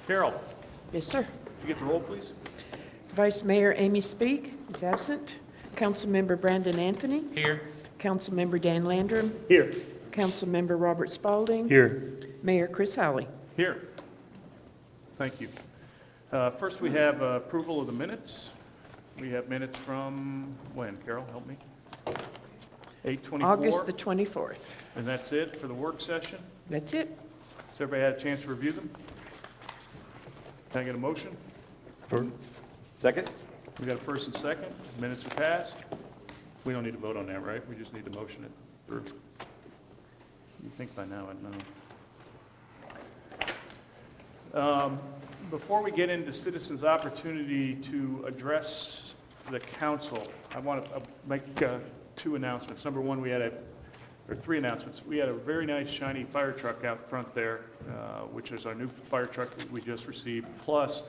Carol, Yes, sir. you get the roll, please? Vice Mayor Amy Speak is absent. Councilmember Brandon Anthony. Here. Councilmember Dan Landrum. Here. Councilmember Robert Spalding. Here. Mayor Chris Howley. Here. Thank you. First, we have approval of the minutes. We have minutes from when? Carol, help me. 8/24. August the 24th. And that's it for the work session. That's it. Has everybody had a chance to review them? Can I get a motion? Second? We got a first and second. Minutes are passed. We don't need to vote on that, right? We just need to motion it through. You think by now I'd know. Before we get into citizens' opportunity to address the council, I want to make two announcements. Number one, three announcements. We had a very nice shiny fire truck out front there, which is our new fire truck that we just received. Plus,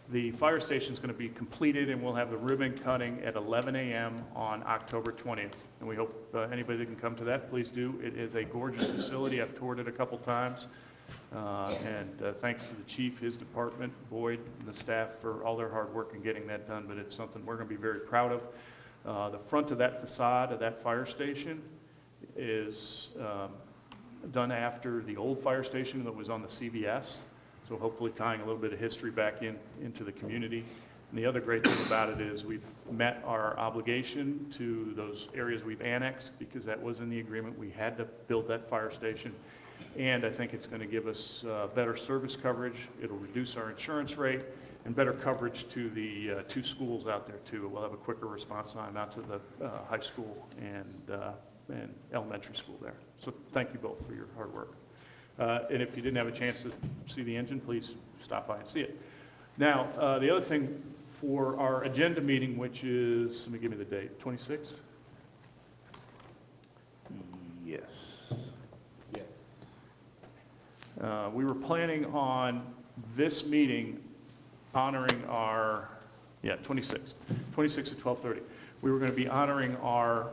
the fire station is going to be completed, and we'll have the ribbon cutting at 11 a.m. on October 20th. And we hope anybody that can come to that, please do. It is a gorgeous facility. I've toured it a couple times. Thanks to the chief, his department, Boyd, and the staff for all their hard work in getting that done, but it's something we're going to be very proud of. The front of that facade of that fire station is done after the old fire station that was on the CVS, so hopefully tying a little bit of history back into the community. And the other great thing about it is we've met our obligation to those areas we've annexed, because that was in the agreement. We had to build that fire station. And I think it's going to give us better service coverage. It'll reduce our insurance rate and better coverage to the two schools out there too. We'll have a quicker response time out to the high school and elementary school there. So thank you both for your hard work. And if you didn't have a chance to see the engine, please stop by and see it. Now, the other thing for our agenda meeting, which is, let me give me the date, 26th? Yes. We were planning on this meeting honoring our, 26th at 12:30. We were going to be honoring our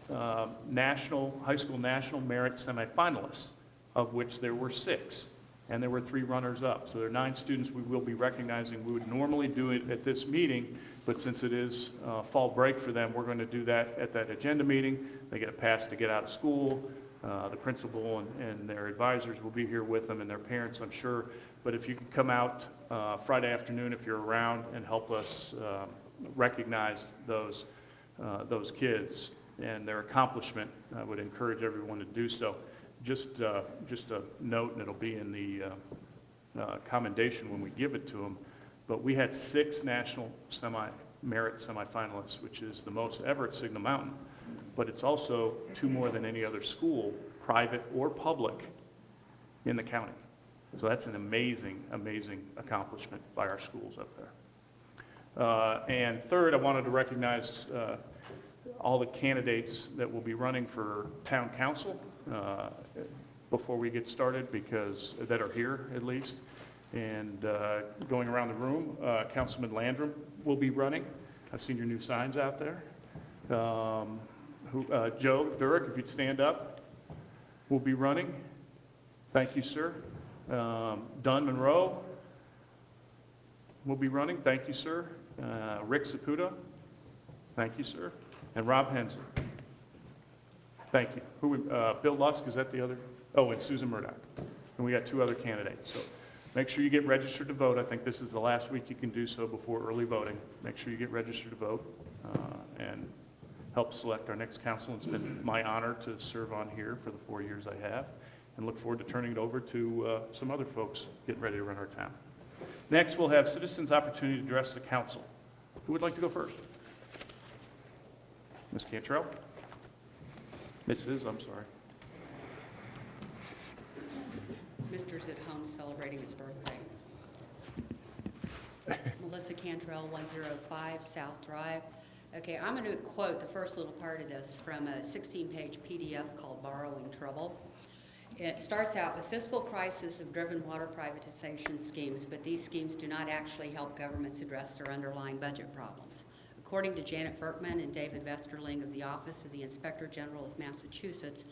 high school national merit semifinalists, of which there were 6, and there were 3 runners-up. So there are 9 students we will be recognizing. We would normally do it at this meeting, but since it is fall break for them, we're going to do that at that agenda meeting. They get a pass to get out of school. The principal and their advisors will be here with them, and their parents, I'm sure. But if you could come out Friday afternoon, if you're around, and help us recognize those kids and their accomplishment, I would encourage everyone to do so. Just a note, and it'll be in the commendation when we give it to them. But we had 6 national merit semifinalists, which is the most ever at Signal Mountain. But it's also 2 more than any other school, private or public, in the county. So that's an amazing, amazing accomplishment by our schools up there. And third, I wanted to recognize all the candidates that will be running for town council before we get started, because that are here at least. And going around the room, Councilman Landrum will be running. I've seen your new signs out there. Joe Durek, if you'd stand up, will be running. Thank you, sir. Don Monroe will be running. Thank you, sir. Rick Saputo. Thank you, sir. And Rob Henson. Thank you. Bill Lusk, is that the other? Oh, and Susan Murdoch. And we got 2 other candidates. So make sure you get registered to vote. I think this is the last week you can do so before early voting. Make sure you get registered to vote and help select our next council. It's been my honor to serve on here for the 4 years I have, and look forward to turning it over to some other folks getting ready to run our town. Next, we'll have citizens' opportunity to address the council. Who would like to go first? Ms. Cantrell? Mrs., I'm sorry. Mister's at home celebrating his birthday. Melissa Cantrell, 105 South Drive. Okay, I'm going to quote the first little part of this from a 16-page PDF called Borrowing Trouble. It starts out with fiscal crises have driven water privatization schemes, but these schemes do not actually help governments address their underlying budget problems. According to Janet Verkman and David Vesterling of the Office of the Inspector General of Massachusetts,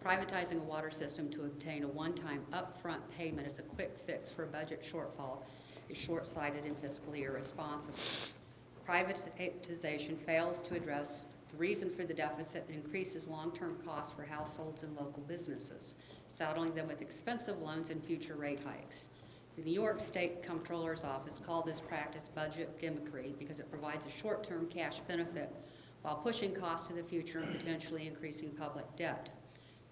Privatizing a water system to obtain a one-time upfront payment as a quick fix for a budget shortfall is short-sighted and fiscally irresponsible. Privatization fails to address the reason for the deficit and increases long-term costs for households and local businesses, saddling them with expensive loans and future rate hikes. The New York State Comptroller's Office called this practice budget gimmickry because it provides a short-term cash benefit while pushing costs to the future and potentially increasing public debt.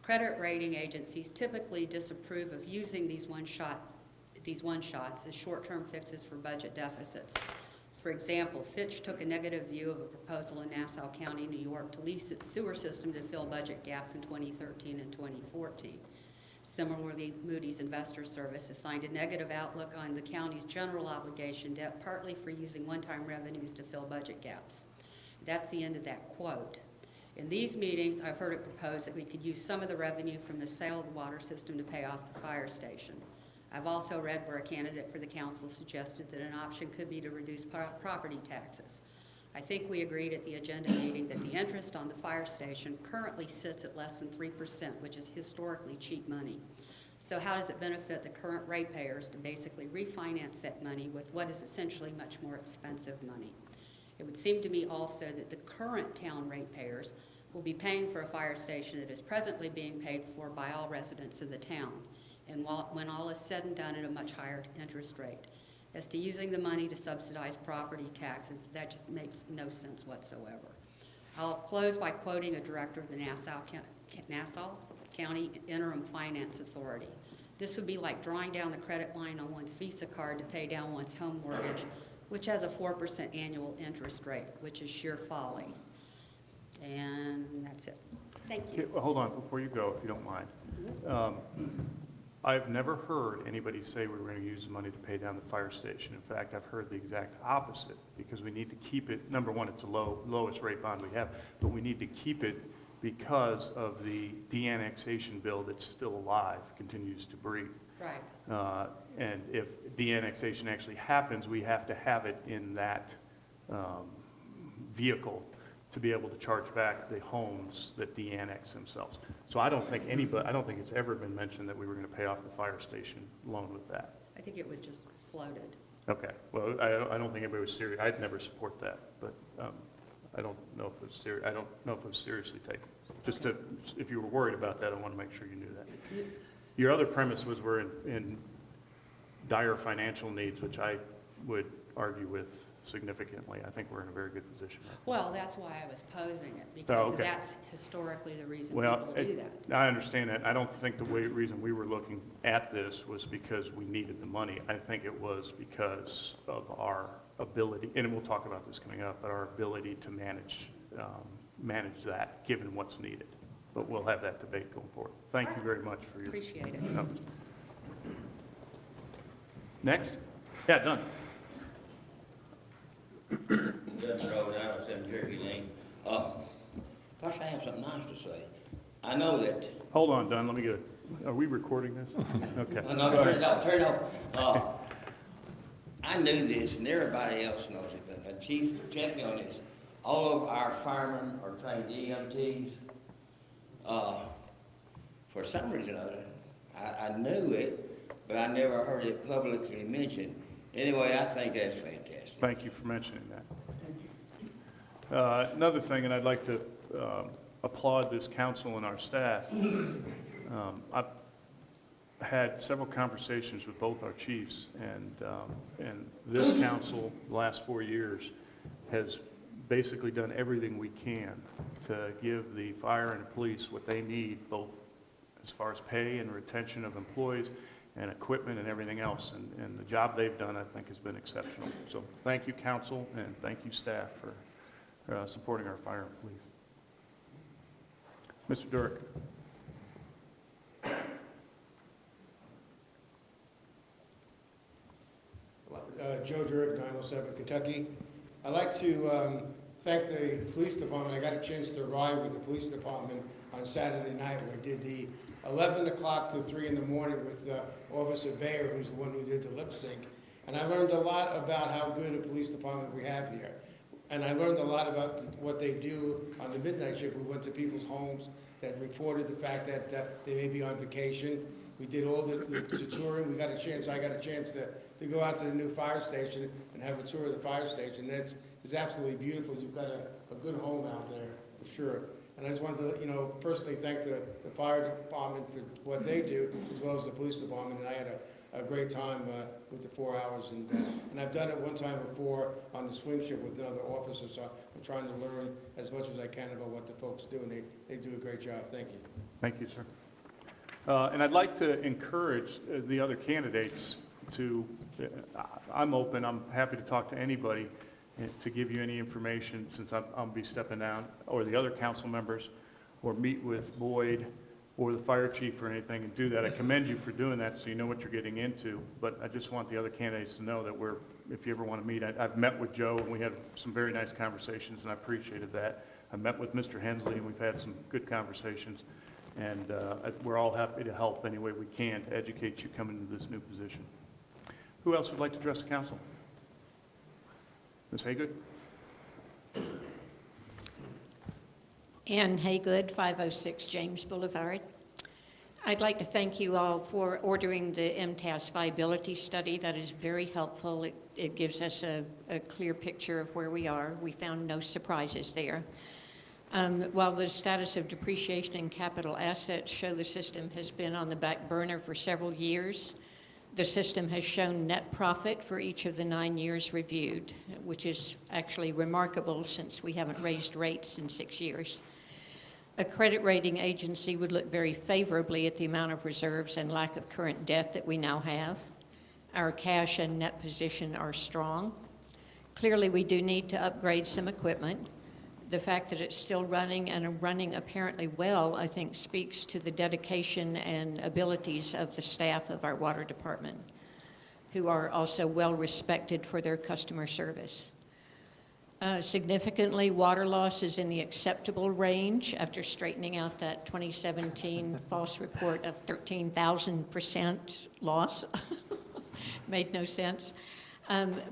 Credit rating agencies typically disapprove of using these one-shots as short-term fixes for budget deficits. For example, Fitch took a negative view of a proposal in Nassau County, New York, to lease its sewer system to fill budget gaps in 2013 and 2014. Similarly, Moody's Investors Service assigned a negative outlook on the county's general obligation debt, partly for using one-time revenues to fill budget gaps. That's the end of that quote. In these meetings, I've heard it proposed that we could use some of the revenue from the sale of the water system to pay off the fire station. I've also read where a candidate for the council suggested that an option could be to reduce property taxes. I think we agreed at the agenda meeting that the interest on the fire station currently sits at less than 3%, which is historically cheap money. So how does it benefit the current ratepayers to basically refinance that money with what is essentially much more expensive money? It would seem to me also that the current town ratepayers will be paying for a fire station that is presently being paid for by all residents of the town, and when all is said and done at a much higher interest rate. As to using the money to subsidize property taxes, that just makes no sense whatsoever. I'll close by quoting a director of the Nassau County Interim Finance Authority. This would be like drawing down the credit line on one's Visa card to pay down one's home mortgage, which has a 4% annual interest rate, which is sheer folly. And that's it. Thank you. Okay, well, hold on, before you go, if you don't mind. I've never heard anybody say we were going to use the money to pay down the fire station. In fact, I've heard the exact opposite, because we need to keep it, number one, it's the lowest rate bond we have, but we need to keep it because of the de-annexation bill that's still alive, continues to breathe. Right. And if de-annexation actually happens, we have to have it in that vehicle to be able to charge back the homes that de-annex themselves. So I don't think it's ever been mentioned that we were going to pay off the fire station loan with that. I think it was just floated. Okay, well, I don't think anybody was serious. I'd never support that, but I don't know if it was serious. I don't know if it was seriously taken. Just Okay. if you were worried about that, I want to make sure you knew that. Your other premise was we're in dire financial needs, which I would argue with significantly. I think we're in a very good position. Well, that's why I was posing it, because okay. that's historically the reason Well, people do that. I understand that. I don't think the reason we were looking at this was because we needed the money. I think it was because of our ability, and we'll talk about this coming up, but our ability to manage that, given what's needed. But we'll have that debate going forward. Thank you very much for your Appreciate it. notes. Next? Yeah, done. Dutton Road out of 7 Cherokee Lane. Gosh, I have something nice to say. I know that. Hold on, Don, let me get it. Are we recording this? Okay. No, turn it off, turn it off. I knew this, and everybody else knows it, but the chief checked me on this. All of our firemen are trained EMTs. For some reason or other, I knew it, but I never heard it publicly mentioned. Anyway, I think that's fantastic. Thank you for mentioning that. Another thing, and I'd like to applaud this council and our staff. I've had several conversations with both our chiefs, and this council, the last 4 years, has basically done everything we can to give the fire and the police what they need, both as far as pay and retention of employees and equipment and everything else. And the job they've done, I think, has been exceptional. So thank you, council, and thank you, staff, for supporting our fire and police. Mr. Durek. Joe Durek, 907 Kentucky. I'd like to thank the police department. I got a chance to ride with the police department on Saturday night. We did the 11 o'clock to 3 in the morning with Officer Bayer, who's the one who did the lip sync. And I learned a lot about how good a police department we have here. And I learned a lot about what they do on the midnight shift. We went to people's homes that reported the fact that they may be on vacation. We did all the touring. I got a chance to go out to the new fire station and have a tour of the fire station. It's absolutely beautiful. You've got a good home out there, for sure. And I just wanted to, personally thank the fire department for what they do, as well as the police department. And I had a great time with the 4 hours. And I've done it one time before on the swing shift with the other officers. So I'm trying to learn as much as I can about what the folks do, and they do a great job. Thank you. Thank you, sir. And I'd like to encourage the other candidates to, I'm open, I'm happy to talk to anybody to give you any information, since I'll be stepping down, or the other council members, or meet with Boyd or the fire chief or anything and do that. I commend you for doing that, so you know what you're getting into, but I just want the other candidates to know that if you ever want to meet, I've met with Joe, and we had some very nice conversations, and I appreciated that. I met with Mr. Hensley, and we've had some good conversations. And we're all happy to help any way we can to educate you coming into this new position. Who else would like to address the council? Ms. Haygood? Ann Haygood, 506 James Boulevard. I'd like to thank you all for ordering the MTAS viability study. That is very helpful. It gives us a clear picture of where we are. We found no surprises there. While the status of depreciation and capital assets show the system has been on the back burner for several years, the system has shown net profit for each of the 9 years reviewed, which is actually remarkable since we haven't raised rates in 6 years. A credit rating agency would look very favorably at the amount of reserves and lack of current debt that we now have. Our cash and net position are strong. Clearly, we do need to upgrade some equipment. The fact that it's still running and running apparently well, I think, speaks to the dedication and abilities of the staff of our water department, who are also well respected for their customer service. Significantly, water loss is in the acceptable range after straightening out that 2017 false report of 13,000% loss. Made no sense.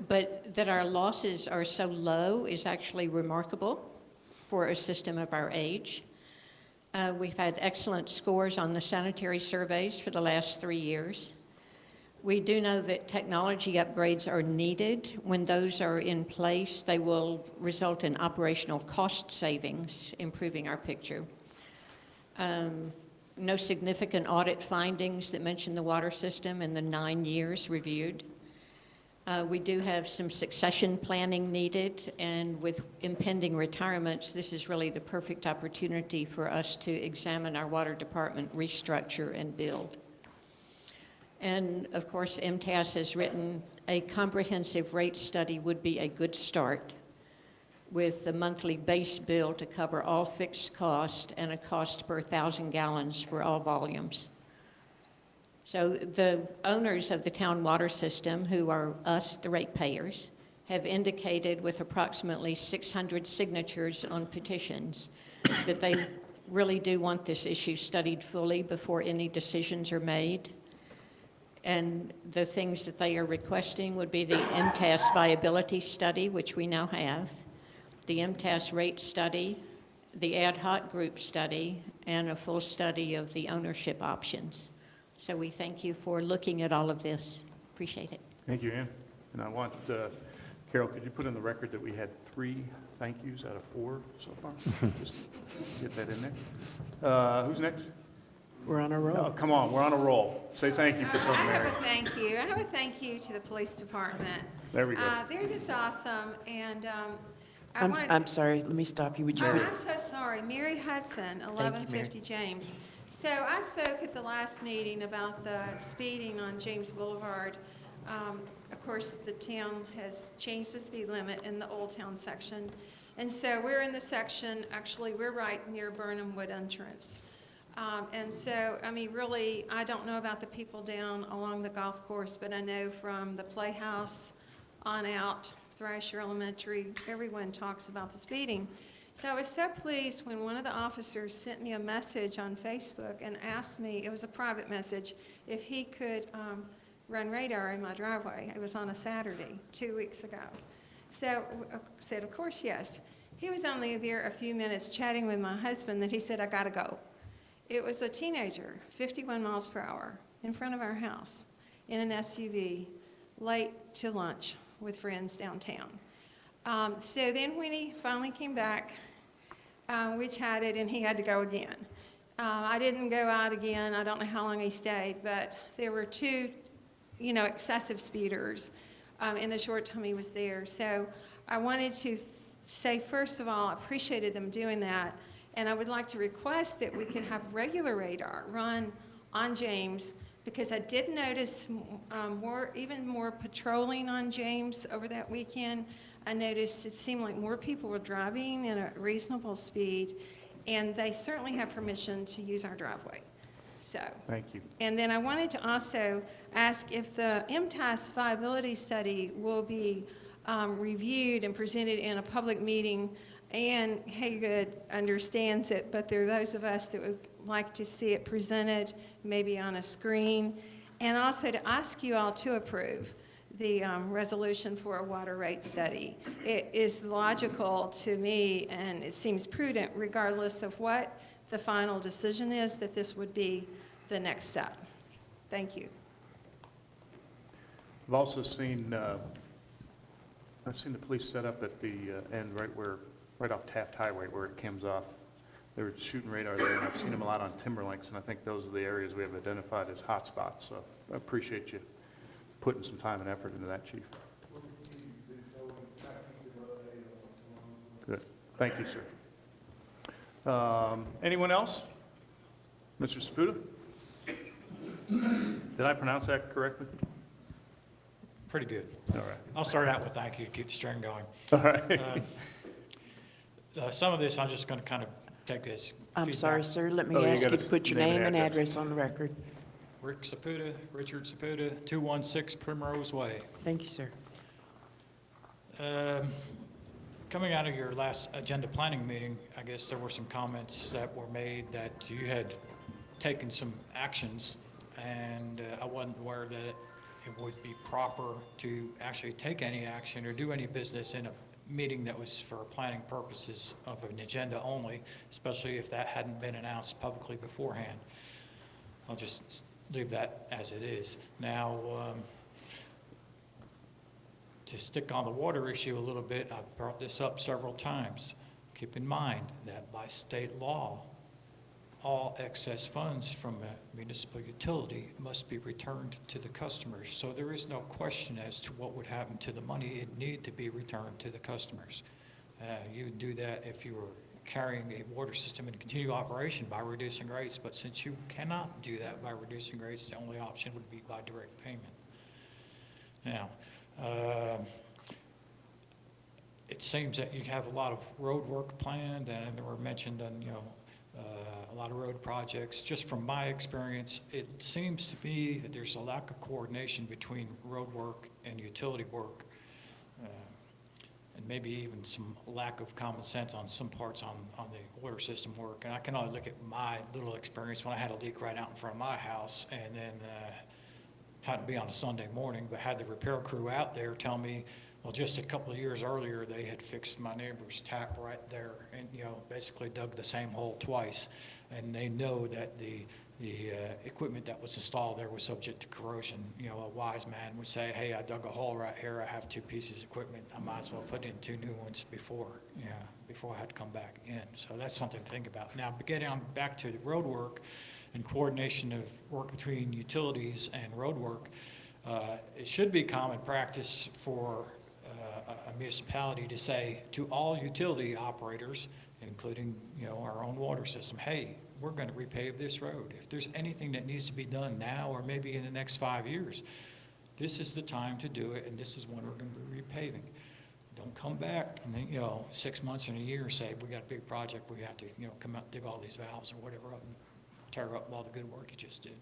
But that our losses are so low is actually remarkable for a system of our age. We've had excellent scores on the sanitary surveys for the last 3 years. We do know that technology upgrades are needed. When those are in place, they will result in operational cost savings, improving our picture. No significant audit findings that mention the water system in the 9 years reviewed. We do have some succession planning needed, and with impending retirements, this is really the perfect opportunity for us to examine our water department restructure and build. And of course, MTAS has written a comprehensive rate study would be a good start, with the monthly base bill to cover all fixed cost and a cost per 1,000 gallons for all volumes. So the owners of the town water system, who are us, the ratepayers, have indicated with approximately 600 signatures on petitions that they really do want this issue studied fully before any decisions are made. And the things that they are requesting would be the MTAS viability study, which we now have, the MTAS rate study, the ad hoc group study, and a full study of the ownership options. So we thank you for looking at all of this. Appreciate it. Thank you, Ann. And I want, Carol, could you put in the record that we had 3 thank yous out of 4 so far? Just get that in there. Who's next? We're on a Oh, roll. come on, we're on a roll. Say thank you for I something, have Mary. a thank you. I have a thank you to the police department. There we go. They're just awesome, and I wanted. I'm sorry, let me stop you. Would you Oh, put, I'm so sorry. Mary Hudson, 1150 James. So I spoke at the last meeting about the speeding on James Boulevard. Of course, the town has changed the speed limit in the Old Town section. And so we're in the section, actually, we're right near Burnham Wood entrance. And so, I mean, really, I don't know about the people down along the golf course, but I know from the Playhouse on out, Thrasher Elementary, everyone talks about the speeding. So I was so pleased when one of the officers sent me a message on Facebook and asked me, it was a private message, if he could run radar in my driveway. It was on a Saturday, 2 weeks ago. So I said, of course, yes. He was only there a few minutes chatting with my husband, that he said, I gotta go. It was a teenager, 51 miles per hour, in front of our house, in an SUV, late to lunch with friends downtown. So then when he finally came back, we chatted and he had to go again. I didn't go out again. I don't know how long he stayed, but there were two, excessive speeders in the short time he was there. So I wanted to say, first of all, I appreciated them doing that. And I would like to request that we could have regular radar run on James, because I did notice even more patrolling on James over that weekend. I noticed it seemed like more people were driving at a reasonable speed, and they certainly have permission to use our driveway. So. Thank you. And then I wanted to also ask if the MTAS viability study will be reviewed and presented in a public meeting. And Haygood understands it, but there are those of us that would like to see it presented maybe on a screen. And also to ask you all to approve the resolution for a water rate study. It is logical to me, and it seems prudent, regardless of what the final decision is, that this would be the next step. Thank you. I've also seen, I've seen the police set up at the end right off Taft Highway where it comes off. They were shooting radar there, and I've seen them a lot on Timberlinks, and I think those are the areas we have identified as hot spots. So I appreciate you putting some time and effort into that, Chief. Good. Thank you, sir. Anyone else? Mr. Saputo? Did I pronounce that correctly? Pretty good. All right. I'll start out with thank you to keep the string going. All right. Some of this I'm just going to kind of take as I'm feedback. sorry, sir, let me Oh, you ask you gotta to put your name and name and address. address on the record. Richard Saputa, 216 Primrose Way. Thank you, sir. Coming out of your last agenda planning meeting, I guess there were some comments that were made that you had taken some actions, and I wasn't aware that it would be proper to actually take any action or do any business in a meeting that was for planning purposes of an agenda only, especially if that hadn't been announced publicly beforehand. I'll just leave that as it is. Now, to stick on the water issue a little bit, I've brought this up several times. Keep in mind that by state law, all excess funds from a municipal utility must be returned to the customers. So there is no question as to what would happen to the money. It need to be returned to the customers. You would do that if you were carrying a water system in continued operation by reducing rates, but since you cannot do that by reducing rates, the only option would be by direct payment. Now, it seems that you have a lot of road work planned, and there were mentioned on, a lot of road projects. Just from my experience, it seems to me that there's a lack of coordination between road work and utility work, and maybe even some lack of common sense on some parts on the water system work. And I can only look at my little experience when I had a leak right out in front of my house, and then had to be on a Sunday morning, but had the repair crew out there tell me, well, just a couple of years earlier, they had fixed my neighbor's tap right there and, basically dug the same hole twice. And they know that the equipment that was installed there was subject to corrosion. A wise man would say, hey, I dug a hole right here. I have two pieces of equipment. I might as well put in two new ones before I had to come back in. So that's something to think about. Now, getting on back to the road work and coordination of work between utilities and road work, it should be common practice for a municipality to say to all utility operators, including our own water system, hey, we're going to repave this road. If there's anything that needs to be done now or maybe in the next 5 years, this is the time to do it, and this is when we're going to be repaving. Don't come back and then, 6 months and a year say, we got a big project, we have to come out and dig all these valves or whatever up and tear up all the good work you just did.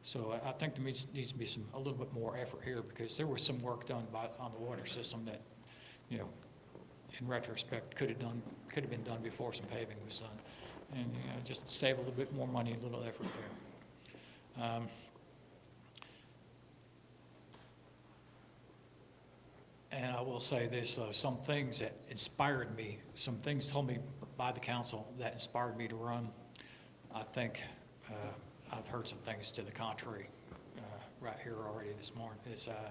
So I think there needs to be a little bit more effort here, because there was some work done on the water system that, in retrospect, could have been done before some paving was done, and just save a little bit more money, a little effort there. And I will say this, some things that inspired me, some things told me by the council that inspired me to run. I think I've heard some things to the contrary right here already this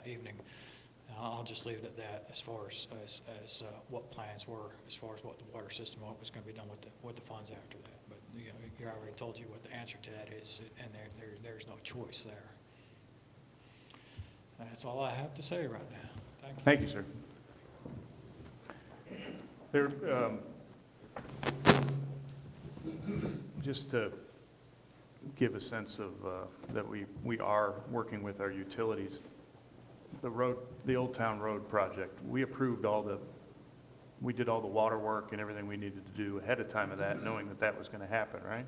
evening. I'll just leave it at that as far as what plans were, as far as what the water system, what was going to be done with the funds after that. But you know, you already told you what the answer to that is, and there's no choice there. That's all I have to say right now. Thank you. Thank you, sir. There, just to give a sense of that we are working with our utilities. The Old Town Road project, we approved we did all the water work and everything we needed to do ahead of time of that, knowing that that was going to happen, right?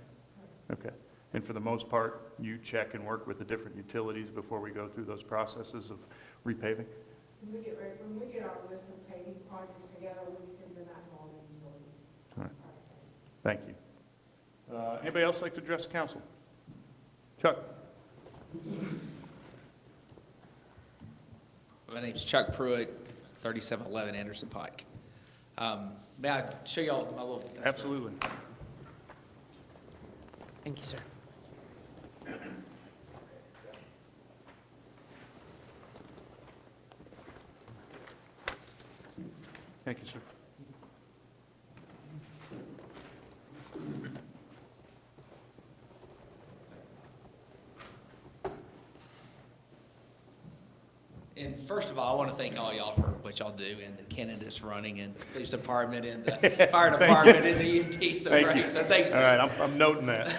Okay. And for the most part, you check and work with the different utilities before we go through those processes of repaving? When we get our list of paving projects together, we send them out to all the utilities. All right. Thank you. Anybody else like to address council? Chuck? My name's Chuck Pruitt, 3711 Anderson Pike. May I show y'all my little... Absolutely. Thank you, sir. Thank you, sir. And first of all, I want to thank all y'all for what y'all do, and the candidates running, and the police department, and the fire department, and the EMT. So Thank great. you. So thanks. All right, I'm noting that.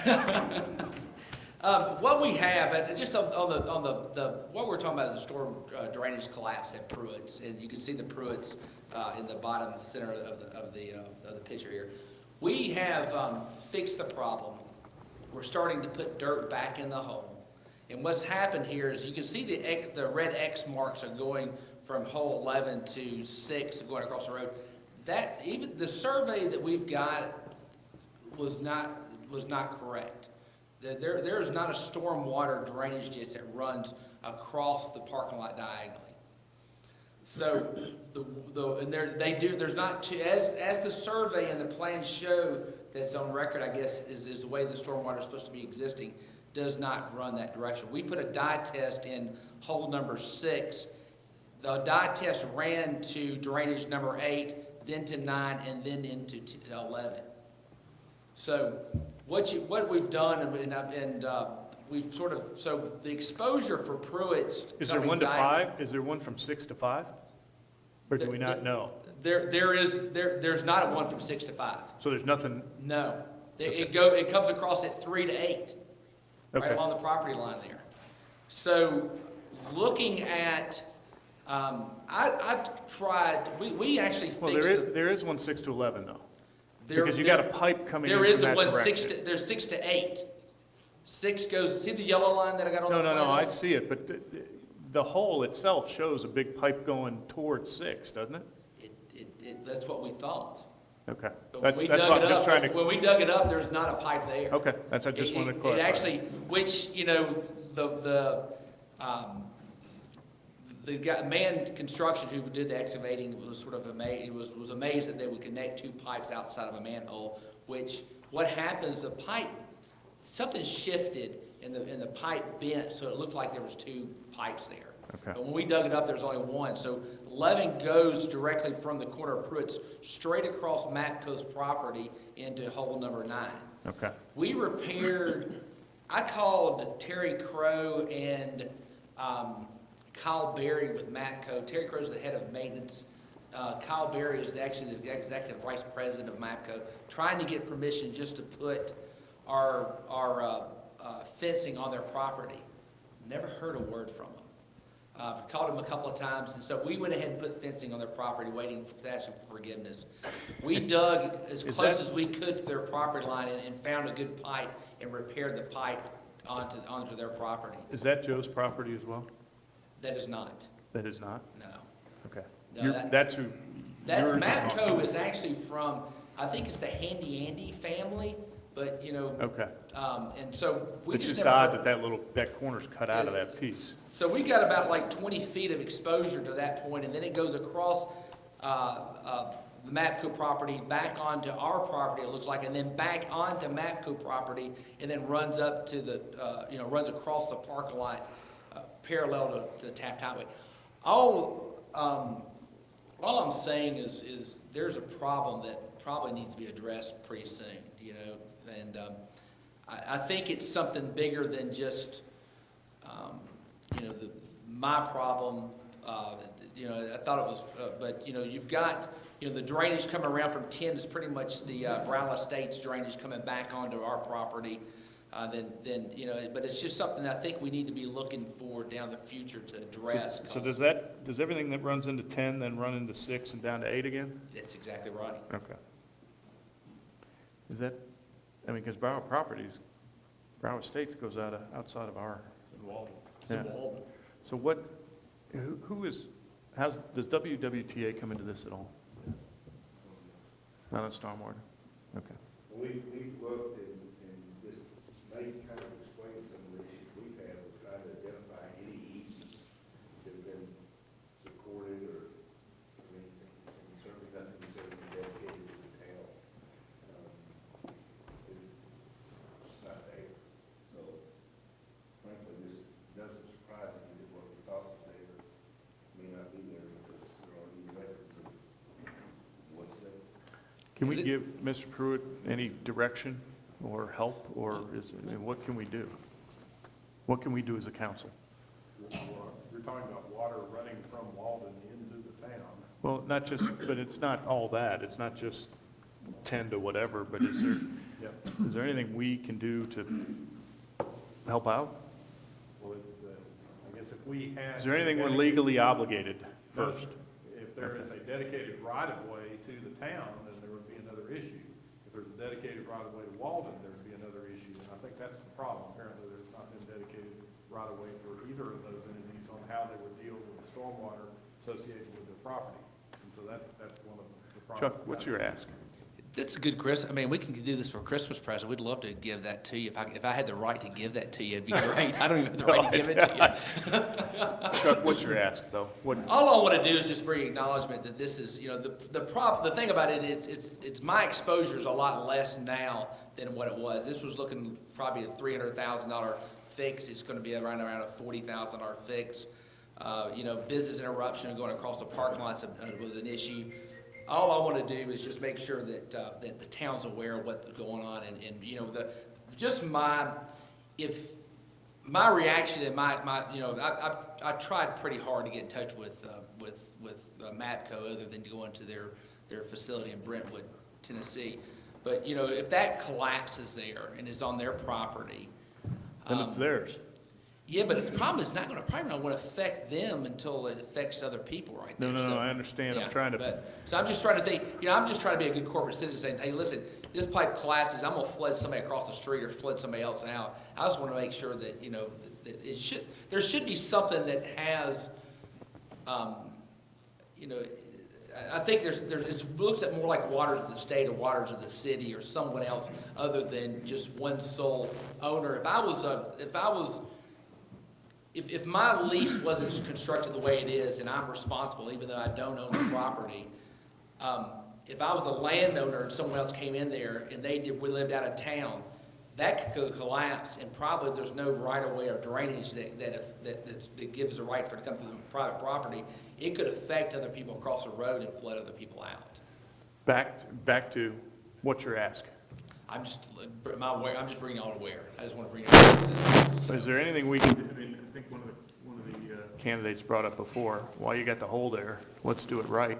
What we have, and just on the what we're talking about is the storm drainage collapse at Pruitt's, and you can see the Pruitt's in the bottom center of the picture here. We have fixed the problem. We're starting to put dirt back in the hole. And what's happened here is you can see the red X marks are going from hole 11 to 6 going across the road. That even the survey that we've got was not correct. There is not a stormwater drainage ditch that runs across the parking lot diagonally. So there's not as the survey and the plans show that's on record, I guess, is the way the stormwater is supposed to be existing, does not run that direction. We put a dye test in hole number 6. The dye test ran to drainage number 8, then to 9, and then into 11. So what we've done, and we've sort of, so the exposure for Pruitt's. Is there 1 to 5? Is there one from 6 to 5? Or do we not know? There's not a one from 6 to 5. So there's nothing? No. Okay. It comes across at 3 to 8. Okay. Right along the property line there. So looking at, I tried, we actually fixed. Well, there is one 6 to 11 though. Because you got a pipe coming in There from is a that one direction. there's 6 to 8. 6 goes, see the yellow line that I got on the front? No, I see it, but the hole itself shows a big pipe going towards 6, doesn't it? That's what we thought. Okay. But when we dug That's what I'm it just up, trying to, when we dug it up, there's not a pipe there. okay, I just wanted to clarify. It actually, which, you know, the guy, Man Construction who did the excavating was sort of amazed, was amazed that they would connect 2 pipes outside of a manhole, which, what happens, the pipe, something shifted and the pipe bent, so it looked like there was 2 pipes there. Okay. But when we dug it up, there's only 1. So 11 goes directly from the corner of Pruitt's straight across Matco's property into hole number 9. Okay. We repaired, I called Terry Crow and Kyle Berry with Matco. Terry Crow's the head of maintenance. Kyle Berry is actually the executive vice president of Matco, trying to get permission just to put our fencing on their property. Never heard a word from them. Called them a couple of times, and so we went ahead and put fencing on their property, waiting to ask them for forgiveness. We dug as close as we could to their property line and found a good pipe and repaired the pipe onto their property. Is that Joe's property as well? That is not. That is not? No. Okay. No, That's who. That yours is Matco on. is actually from, I think it's the Handy Andy family. but, you know. Okay. And so we It's just just never. odd that corner's cut out of that piece. So we got about like 20 feet of exposure to that point, and then it goes across the Mapco property, back onto our property, it looks like, and then back onto Mapco property, and then runs up to the, runs across the parking lot parallel to Taft Highway. All I'm saying is there's a problem that probably needs to be addressed pretty soon, and I think it's something bigger than just, my problem. I thought it was, but you've got, the drainage coming around from 10 is pretty much the Brown Estates drainage coming back onto our property. But it's just something that I think we need to be looking for down the future to address. So does everything that runs into 10 then run into 6 and down to 8 again? That's exactly right. Okay. Is that, because Brown Estates goes outside of our. It's in Yeah. Walden. So does WWTA come into this at all? Not on stormwater? Okay. We've looked and this may kind of explain some of the issues we've had with trying to identify any easements that have been recorded or, certainly nothing that's ever been dedicated to the town. It's not there. So frankly, this doesn't surprise me that what we thought was there may not be there because there aren't even records of what's there. Can we give Mr. Pruitt any direction or help, or what can we do? What can we do as a council? You're talking about water running from Walden into the town. Well, but it's not all that. It's not just 10 to whatever, but is there anything we can do to help out? Well, I guess if we had. Is there anything we're legally obligated first? If there is a dedicated right-of-way to the town, then there would be another issue. If there's a dedicated right-of-way to Walden, there would be another issue. And I think that's the problem. Apparently, there's not been dedicated right-of-way for either of those entities on how they would deal with the stormwater associated with their property. And so that's one of the problems. Chuck, what's your ask? That's good, Chris. We can do this for a Christmas present. We'd love to give that to you. If I had the right to give that to you, it'd be great. I don't even have the right to give it to you. Chuck, what's your ask, though? All I want to do is just bring acknowledgement that this is, the thing about it is, it's my exposure is a lot less now than what it was. This was looking probably a $300,000 fix. It's going to be around a $40,000 fix. Business interruption going across the parking lots was an issue. All I want to do is just make sure that that the town's aware of what's going on, and if my reaction and I tried pretty hard to get in touch with Mapco other than to go into their facility in Brentwood, Tennessee. But if that collapses there and is on their property, Then it's theirs. yeah, but the problem is probably not going to affect them until it affects other people right there. No, I understand. I'm trying to. So I'm just trying to think, I'm just trying to be a good corporate citizen saying, hey, listen, this pipe collapses, I'm going to flood somebody across the street or flood somebody else out. I just want to make sure that, that there should be something that has, I think it looks at more like waters of the state or waters of the city or someone else other than just one sole owner. If my lease wasn't constructed the way it is and I'm responsible, even though I don't own the property, if I was a landowner and someone else came in there and we lived out of town, that could collapse and probably there's no right-of-way or drainage that gives the right for it to come through the private property. It could affect other people across the road and flood other people out. Back to what you're asking. I'm just bringing y'all aware. I just want to bring it up. Is there anything we can do? I think one of the candidates brought up before, while you got the hole there, let's do it right.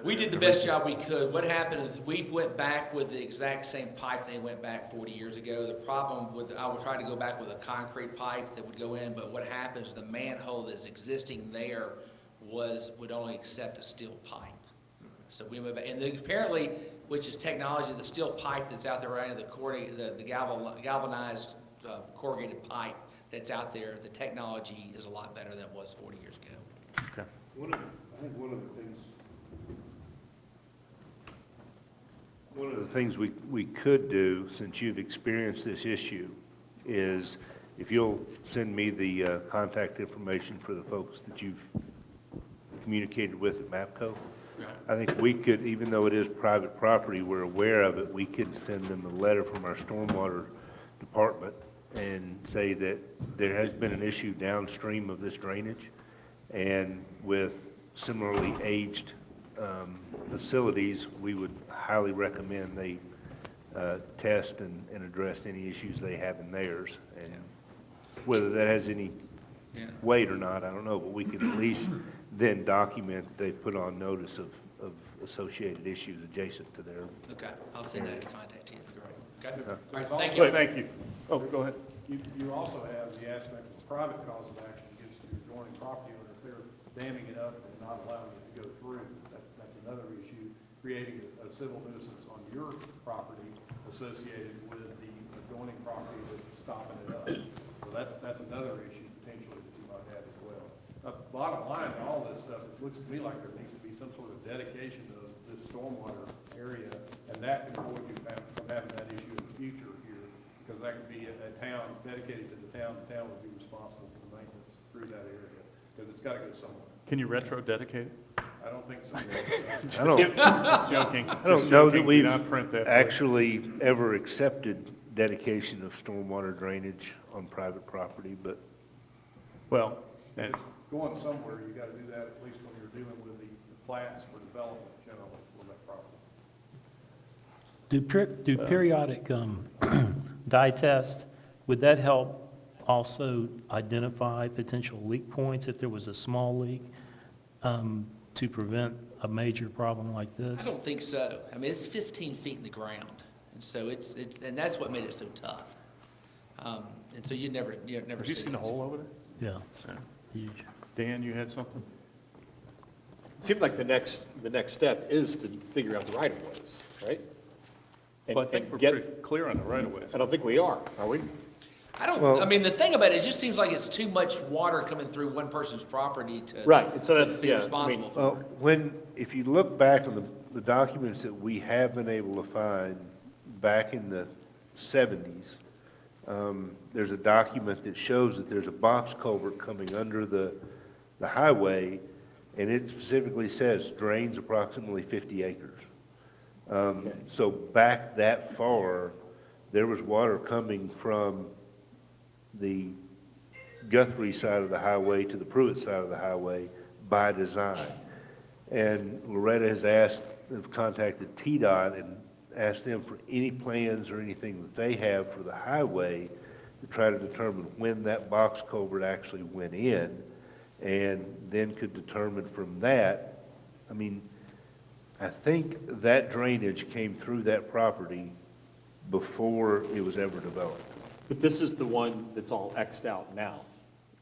We did the best job we could. What happened is we went back with the exact same pipe they went back 40 years ago. The problem I would try to go back with a concrete pipe that would go in, but what happens, the manhole that's existing there would only accept a steel pipe. So we went back, and then apparently, which is technology, the steel pipe that's out there right now, the galvanized corrugated pipe that's out there, the technology is a lot better than it was 40 years ago. Okay. I think one of the things we could do, since you've experienced this issue, is if you'll send me the contact information for the folks that you've communicated with at MAPCO, I think we could, even though it is private property, we're aware of it, we could send them a letter from our stormwater department and say that there has been an issue downstream of this drainage, and with similarly aged facilities, we would highly recommend they test and address any issues they have in theirs. And whether that has any weight or not, I don't know, but we can at least then document they put on notice of associated issues adjacent to their. Okay, I'll send that contact to you, great. Okay, all right, It's thank also- you. Thank you. Oh, go ahead. You also have the aspect of private cause of action against the adjoining property owner. If they're damming it up and not allowing it to go through, that's another issue, creating a civil nuisance on your property associated with the adjoining property that's stopping it up. So that's another issue potentially that you might have as well. Bottom line, in all this stuff, it looks to me like there needs to be some sort of dedication of this stormwater area, and that can avoid you from having that issue in the future here, because that could be a town dedicated to the town would be responsible for the maintenance through that area, because it's got to go somewhere. Can you retro dedicate it? I don't think so. I don't, Just joking. I don't Just know that joking. Do we've not print that, please. actually ever accepted dedication of stormwater drainage on private property, but Well, and Going somewhere, you got to do that at least when you're dealing with the plats for development generally for that property. Do periodic dye tests, would that help also identify potential leak points if there was a small leak to prevent a major problem like I this? don't think so. I mean, it's 15 feet in the ground, and so and that's what made it so tough. And so you never have you see seen a it. hole over there? Yeah, Yeah. huge. Dan, you had something? It seems like the next step is to figure out the right-of-ways, right? And- Well, I think and we're get- pretty clear on the right of ways. I don't think we are we? I mean, the thing about it just seems like it's too much water coming through one person's property to. Right, and so to that's- be yeah, I responsible mean, for. if you look back on the documents that we have been able to find back in the 70s, there's a document that shows that there's a box culvert coming under the highway, and it specifically says drains approximately 50 acres. So back that far, there was water coming from the Guthrie side of the highway to the Pruitt side of the highway by design. And Loretta has contacted TDOT and asked them for any plans or anything that they have for the highway to try to determine when that box culvert actually went in, and then could determine from that. I mean, I think that drainage came through that property before it was ever developed. But this is the one that's all X'd out now.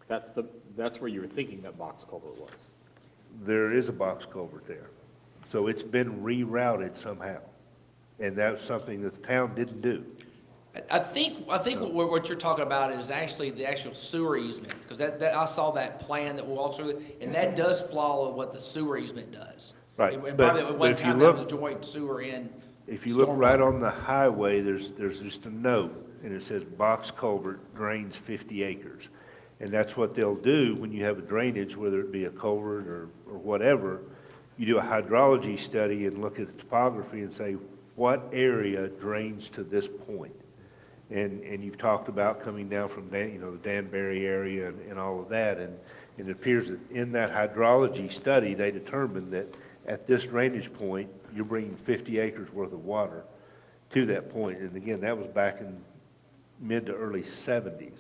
That's where you were thinking that box culvert was. There is a box culvert there. So it's been rerouted somehow. And that's something that the town didn't do. I think what you're talking about is actually the actual sewer easement, because I saw that plan that walks through it, and that does follow what the sewer easement does. Right, And but- probably at but one if you time that look- was joint sewer in. If you look right stormwater. on the highway, there's just a note, and it says box culvert drains 50 acres. And that's what they'll do when you have a drainage, whether it be a culvert or whatever. You do a hydrology study and look at the topography and say, what area drains to this point? And you've talked about coming down from the Danbury area and all of that, and it appears that in that hydrology study, they determined that at this drainage point, you're bringing 50 acres worth of water to that point. And again, that was back in mid to early 70s.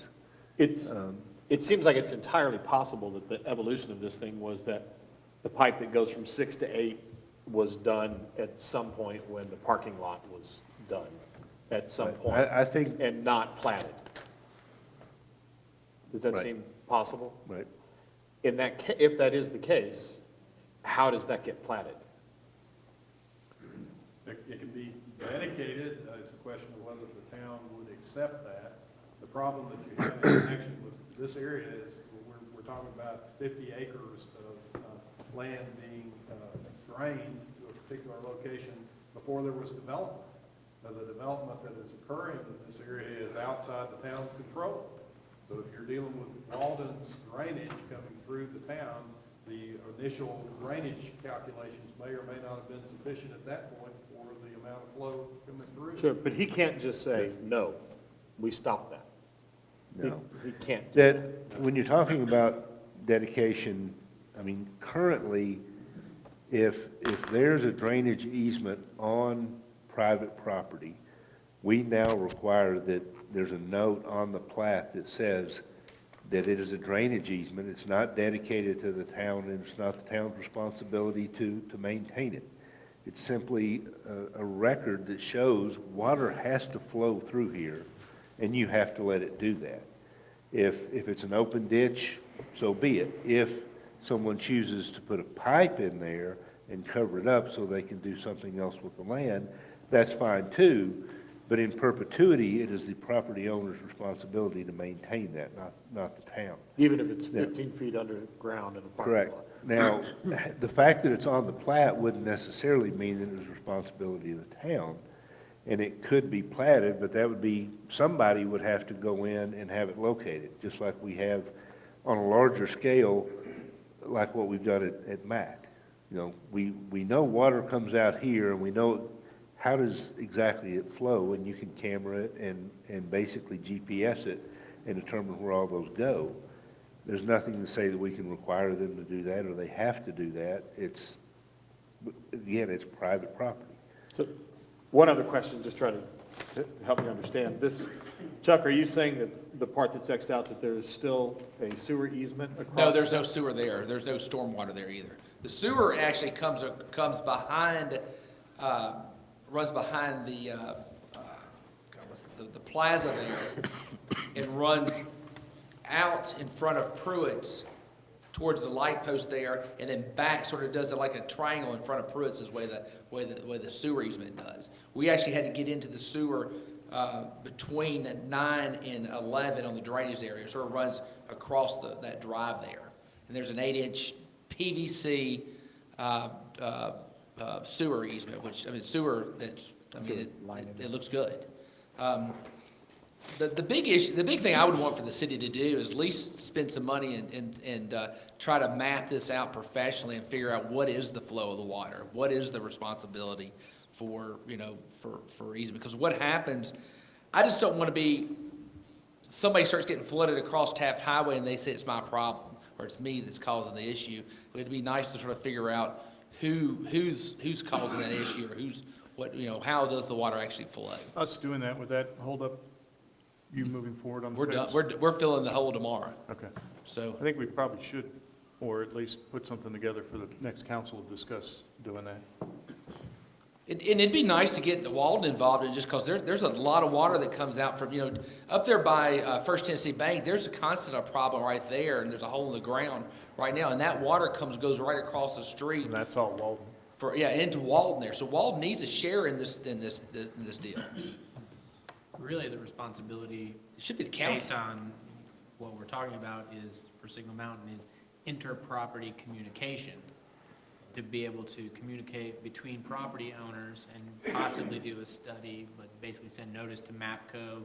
It seems like it's entirely possible that the evolution of this thing was that the pipe that goes from 6 to 8 was done at some point when the parking lot was done, at some Right. point. I think- And not platted. Does that Right. seem possible? Right. If that is the case, how does that get platted? It can be dedicated, it's a question of whether the town would accept that. The problem that you have in connection with this area is, we're talking about 50 acres of land being drained to a particular location before there was development. the development that is occurring in this area is outside the town's control. So if you're dealing with Walden's drainage coming through the town, the initial drainage calculations may or may not have been sufficient at that point for the amount of flow coming through. Sure, but he can't just say, no, we stop that. No. He can't. do That, when you're talking about dedication, I mean, currently, if there's a drainage easement on private property, we now require that there's a note on the plat that says that it is a drainage easement, it's not dedicated to the town, and it's not the town's responsibility to maintain it. It's simply a record that shows water has to flow through here, and you have to let it do that. If it's an open ditch, so be it. If someone chooses to put a pipe in there and cover it up so they can do something else with the land, that's fine too. But in perpetuity, it is the property owner's responsibility to maintain that, not the town. Even if it's 15 feet underground in a parking Correct. lot. Now, the fact that it's on the plat wouldn't necessarily mean that it was responsibility of the town. And it could be platted, but that would be, somebody would have to go in and have it located, just like we have on a larger scale, like what we've done at Mac. You know, we know water comes out here, and we know how does exactly it flow, and you can camera it and basically GPS it and determine where all those go. There's nothing to say that we can require them to do that, or they have to do that. It's, again, it's private property. So, one other question, just trying to help me understand. This, Chuck, are you saying that the part that's Xed out, that there is still a sewer easement across? No, there's no sewer there. There's no stormwater there either. The sewer actually comes behind, runs behind the plaza there and runs out in front of Pruitt's towards the light post there, and then back, sort of does it like a triangle in front of Pruitt's is the way the sewer easement does. We actually had to get into the sewer between 9 and 11 on the drainage area, so it runs across that drive there. And there's an 8-inch PVC sewer easement, which, I mean, sewer that's, I mean, it looks good. The big issue, the big thing I would want for the city to do is at least spend some money and try to map this out professionally and figure out what is the flow of the water, what is the responsibility for, you know, for easement. Because what happens, I just don't want to be, somebody starts getting flooded across Taft Highway and they say it's my problem, or it's me that's causing the issue. It'd be nice to sort of figure out who's causing that issue, or what, you know, how does the water actually flow? Us doing that, would that hold up you moving forward on the We're fence? done, we're filling the hole tomorrow. Okay. So, I think we probably should, or at least put something together for the next council to discuss doing that. and it'd be nice to get Walden involved in, just because there's a lot of water that comes out from, you know, up there by First Tennessee Bank, there's a constant problem right there, and there's a hole in the ground right now, and that water goes right across the street. And that's all Walden. Into Walden there. So Walden needs a share in this deal. Really, the responsibility It should be the county. based on what we're talking about is, for Signal Mountain, is inter-property communication. To be able to communicate between property owners and possibly do a study, but basically send notice to MAPCO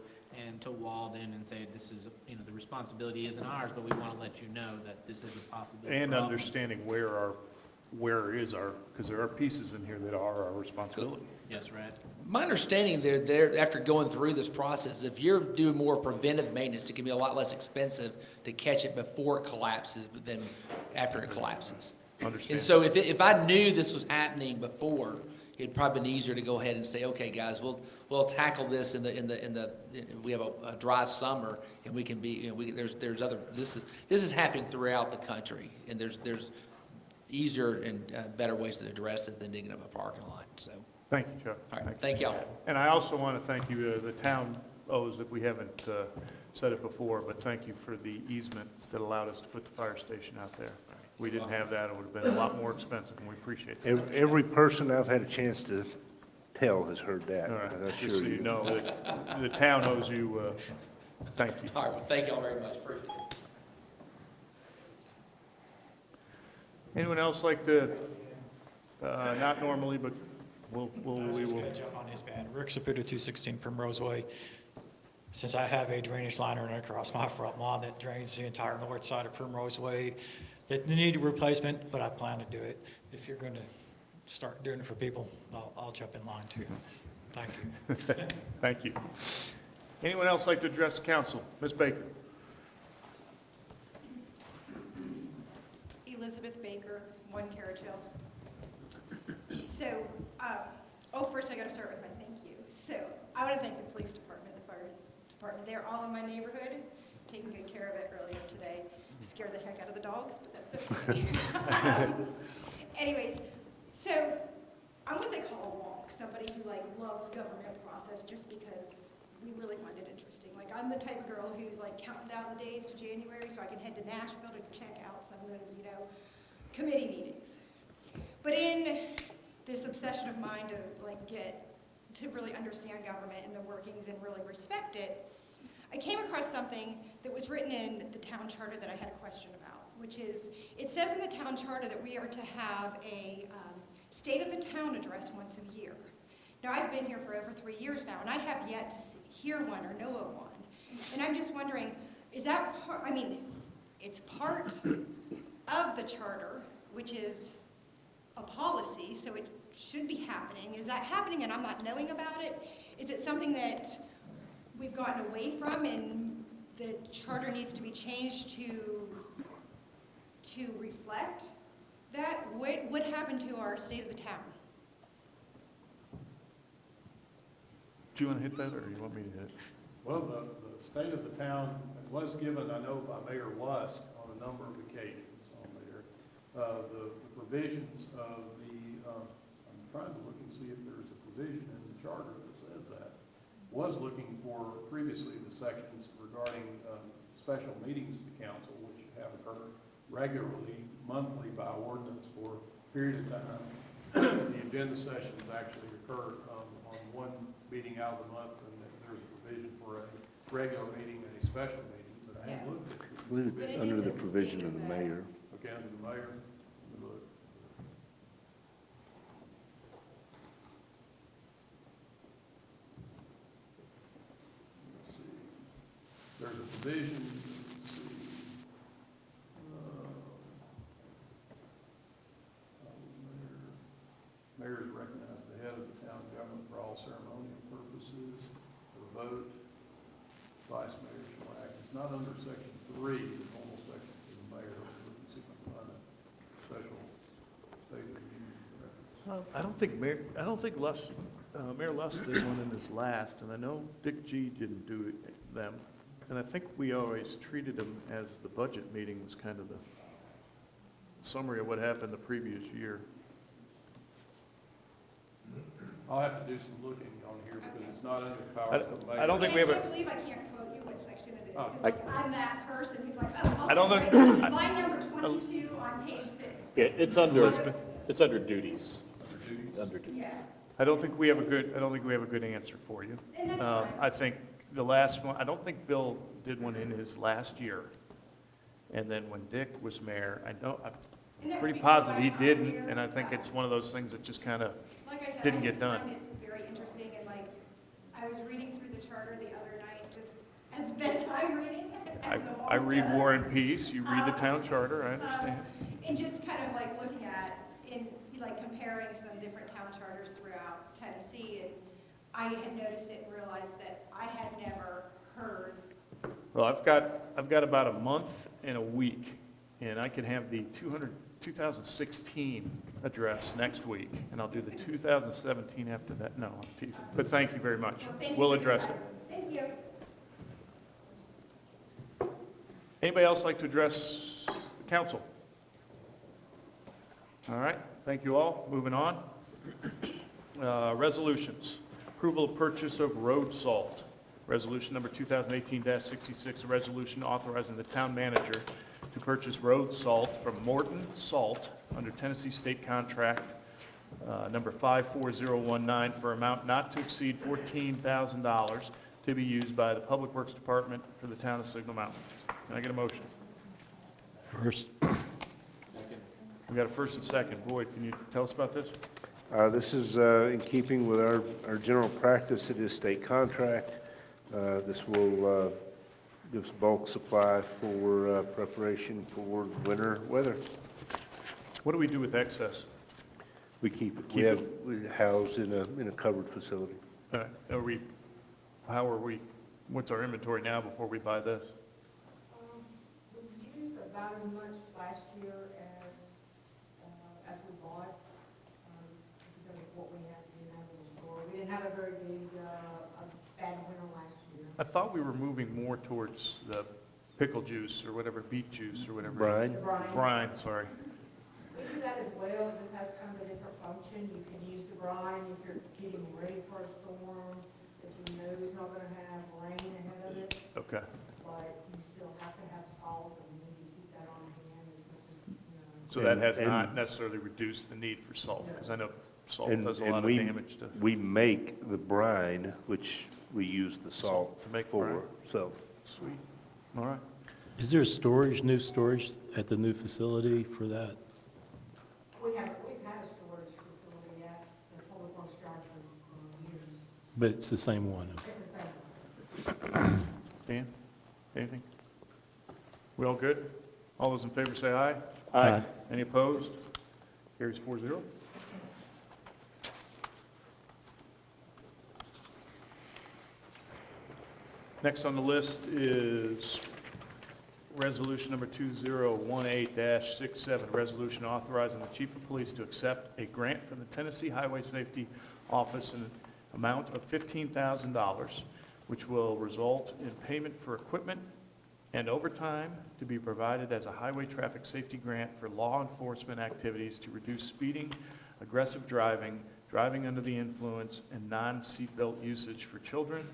and to Walden and say, this is, you know, the responsibility isn't ours, but we want to let you know that this is a possibility. And understanding where is our, because there are pieces in here that are our responsibility. Yes, right. My understanding there, after going through this process, if you're doing more preventive maintenance, it can be a lot less expensive to catch it before it collapses than after it collapses. Understand. And so if I knew this was happening before, it'd probably been easier to go ahead and say, okay, guys, we'll tackle this we have a dry summer, and we can be, you know, there's other, this is happening throughout the country, and there's easier and better ways to address it than digging up a parking lot, so. Thank you, Chuck. All right, thank y'all. And I also want to thank you, the town owes, if we haven't said it before, but thank you for the easement that allowed us to put the fire station out there. We didn't have that, it would have been a lot more expensive, and we appreciate that. Every person I've had a chance to tell has heard that. All right, I just assure so you know, that the town owes you, thank you. All right, well, thank y'all very much, appreciate it. Anyone else like to, not normally, but we Just will. catch up on his bad. Rick Saputo, 216 Primrose Way. Since I have a drainage line running across my front lawn that drains the entire north side of Primrose Way, that need a replacement, but I plan to do it. If you're going to start doing it for people, I'll jump in line too. Thank you. Thank you. Anyone else like to address the council? Ms. Baker? Elizabeth Baker, 1 Carriage Hill. So, first I gotta start with my thank you. So, I wanna thank the police department, the fire department. They're all in my neighborhood, taking good care of it earlier today. Scared the heck out of the dogs, but that's okay. Anyways, so, I'm what they call a wonk, somebody who like loves government process just because we really find it interesting. Like, I'm the type of girl who's like counting down the days to January so I can head to Nashville to check out some of those, committee meetings. But in this obsession of mine to get to really understand government and the workings and really respect it, I came across something that was written in the town charter that I had a question about, which is, it says in the town charter that we are to have a state of the town address once a year. Now, I've been here for over 3 years now, and I have yet to hear one or know of one. And I'm just wondering, is that part, it's part of the charter, which is a policy, so it should be happening. Is that happening and I'm not knowing about it? Is it something that we've gotten away from and the charter needs to be changed to reflect that? What happened to our state of the town? Do you want to hit that, or you want me to hit it? Well, the state of the town was given, I know, by Mayor Lust on a number of occasions on there. The provisions of I'm trying to look and see if there's a provision in the charter that says that. Was looking for previously the sections regarding special meetings to council, which have occurred regularly, monthly by ordinance for a period of time. The agenda sessions actually occur on one meeting out of the month, and then there's a provision for a regular meeting and a special meeting, but I haven't looked at it. I believe it's under the provision of the mayor. Okay, under the mayor, let me look. Let's see. There's a provision, let's see. Mayor is recognized the head of the town government for all ceremonial purposes. For a vote, vice mayor shall act. It's not under section 3, the normal section for the mayor. Let's see if I can find a special state of the union reference. I don't think Mayor Lust did one in his last, and I know Dick G. didn't do them. And I think we always treated them as the budget meeting was kind of the summary of what happened the previous year. I'll have to do some looking on here because it's not under the powers of the mayor. I don't think we have I a, can't believe I can't quote you what section it is, Oh. because I'm that person who's like, oh, I don't I'll know- take line number 22 on page 6. Yeah, it's under duties. Under duties. Yeah. I don't think we have a good answer for you. And that's fine. I think the last one, I don't think Bill did one in his last year. And then when Dick was mayor, I'm pretty positive he didn't, and I think it's one of those things that just kind of Like I said, didn't I get just done. find it very interesting, and I was reading through the charter the other night, just as bedtime reading. as a I mom read does. War and Peace, you read the town charter, I understand. And just kind of looking at, comparing some different town charters throughout Tennessee, and I had noticed it and realized that I had never heard. Well, I've got about a month and a week, and I can have the 2016 address next week, and I'll do the 2017 after that. No, I'm teasing. But thank you very much. Well, thank you We'll for address your it. time. Thank you. Anybody else like to address the council? All right, thank you all. Moving on. Resolutions. Approval of purchase of road salt. Resolution number 2018-66, a resolution authorizing the town manager to purchase road salt from Morton Salt under Tennessee State Contract number 54019 for amount not to exceed $14,000 to be used by the Public Works Department for the town of Signal Mountain. Can I get a motion? First, We got a first and second. Boyd, can you tell us about this? This is in keeping with our general practice. It is state contract. This will give us bulk supply for preparation for winter weather. What do we do with excess? We keep it. Keep it? We housed in a covered facility. What's our inventory now before we buy this? We used about as much last year as we bought, because of what we had in the store. We didn't have a very bad winter last year. I thought we were moving more towards the pickle juice or whatever, beet juice or whatever. Brine? The brine. Brine, sorry. We do that as well, it just has kind of a different function. You can use the brine if you're getting ready for a storm, that you know is not gonna have rain ahead of it, Okay. but you still have to have salt, and you need to keep that on hand as much as, you know. So that has And- not necessarily reduced the need for salt, because I know salt And does a lot of we damage to. we make the brine, which we use the salt To make for. brine. So Sweet. All right. Is there new storage at the new facility for that? We've had a storage facility at the Public Works Yard for years. But it's the same one? It's the same. Dan, anything? We all good? All those in favor say aye. Aye. Any opposed? Carries 4-0. Next on the list is resolution number 2018-67, resolution authorizing the chief of police to accept a grant from the Tennessee Highway Safety Office in an amount of $15,000, which will result in payment for equipment and overtime to be provided as a highway traffic safety grant for law enforcement activities to reduce speeding, aggressive driving, driving under the influence, and non-seatbelt usage for children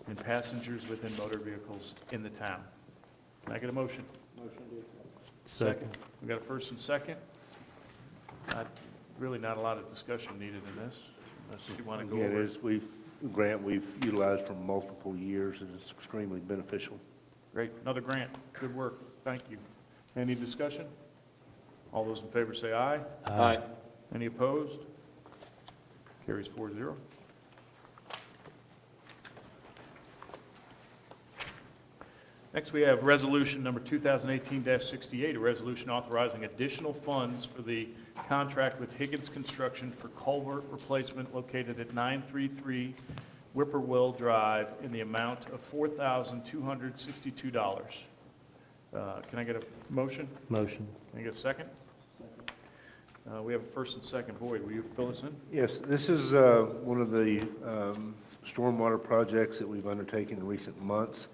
and passengers within motor vehicles in the town. Can I get a motion? Second. We got a first and second. Really not a lot of discussion needed in this, unless you want to go again, over it it. is, grant we've utilized for multiple years, and it's extremely beneficial. Great, another grant. Good work. Thank you. Any discussion? All those in favor say aye. Aye. Any opposed? Carries 4-0. Next, we have resolution number 2018-68, a resolution authorizing additional funds for the contract with Higgins Construction for culvert replacement located at 933 Whippoorwill Drive in the amount of $4,262. Can I get a motion? Motion. Can I get a second? We have a first and second. Boyd, will you fill us in? Yes, this is one of the stormwater projects that we've undertaken in recent months.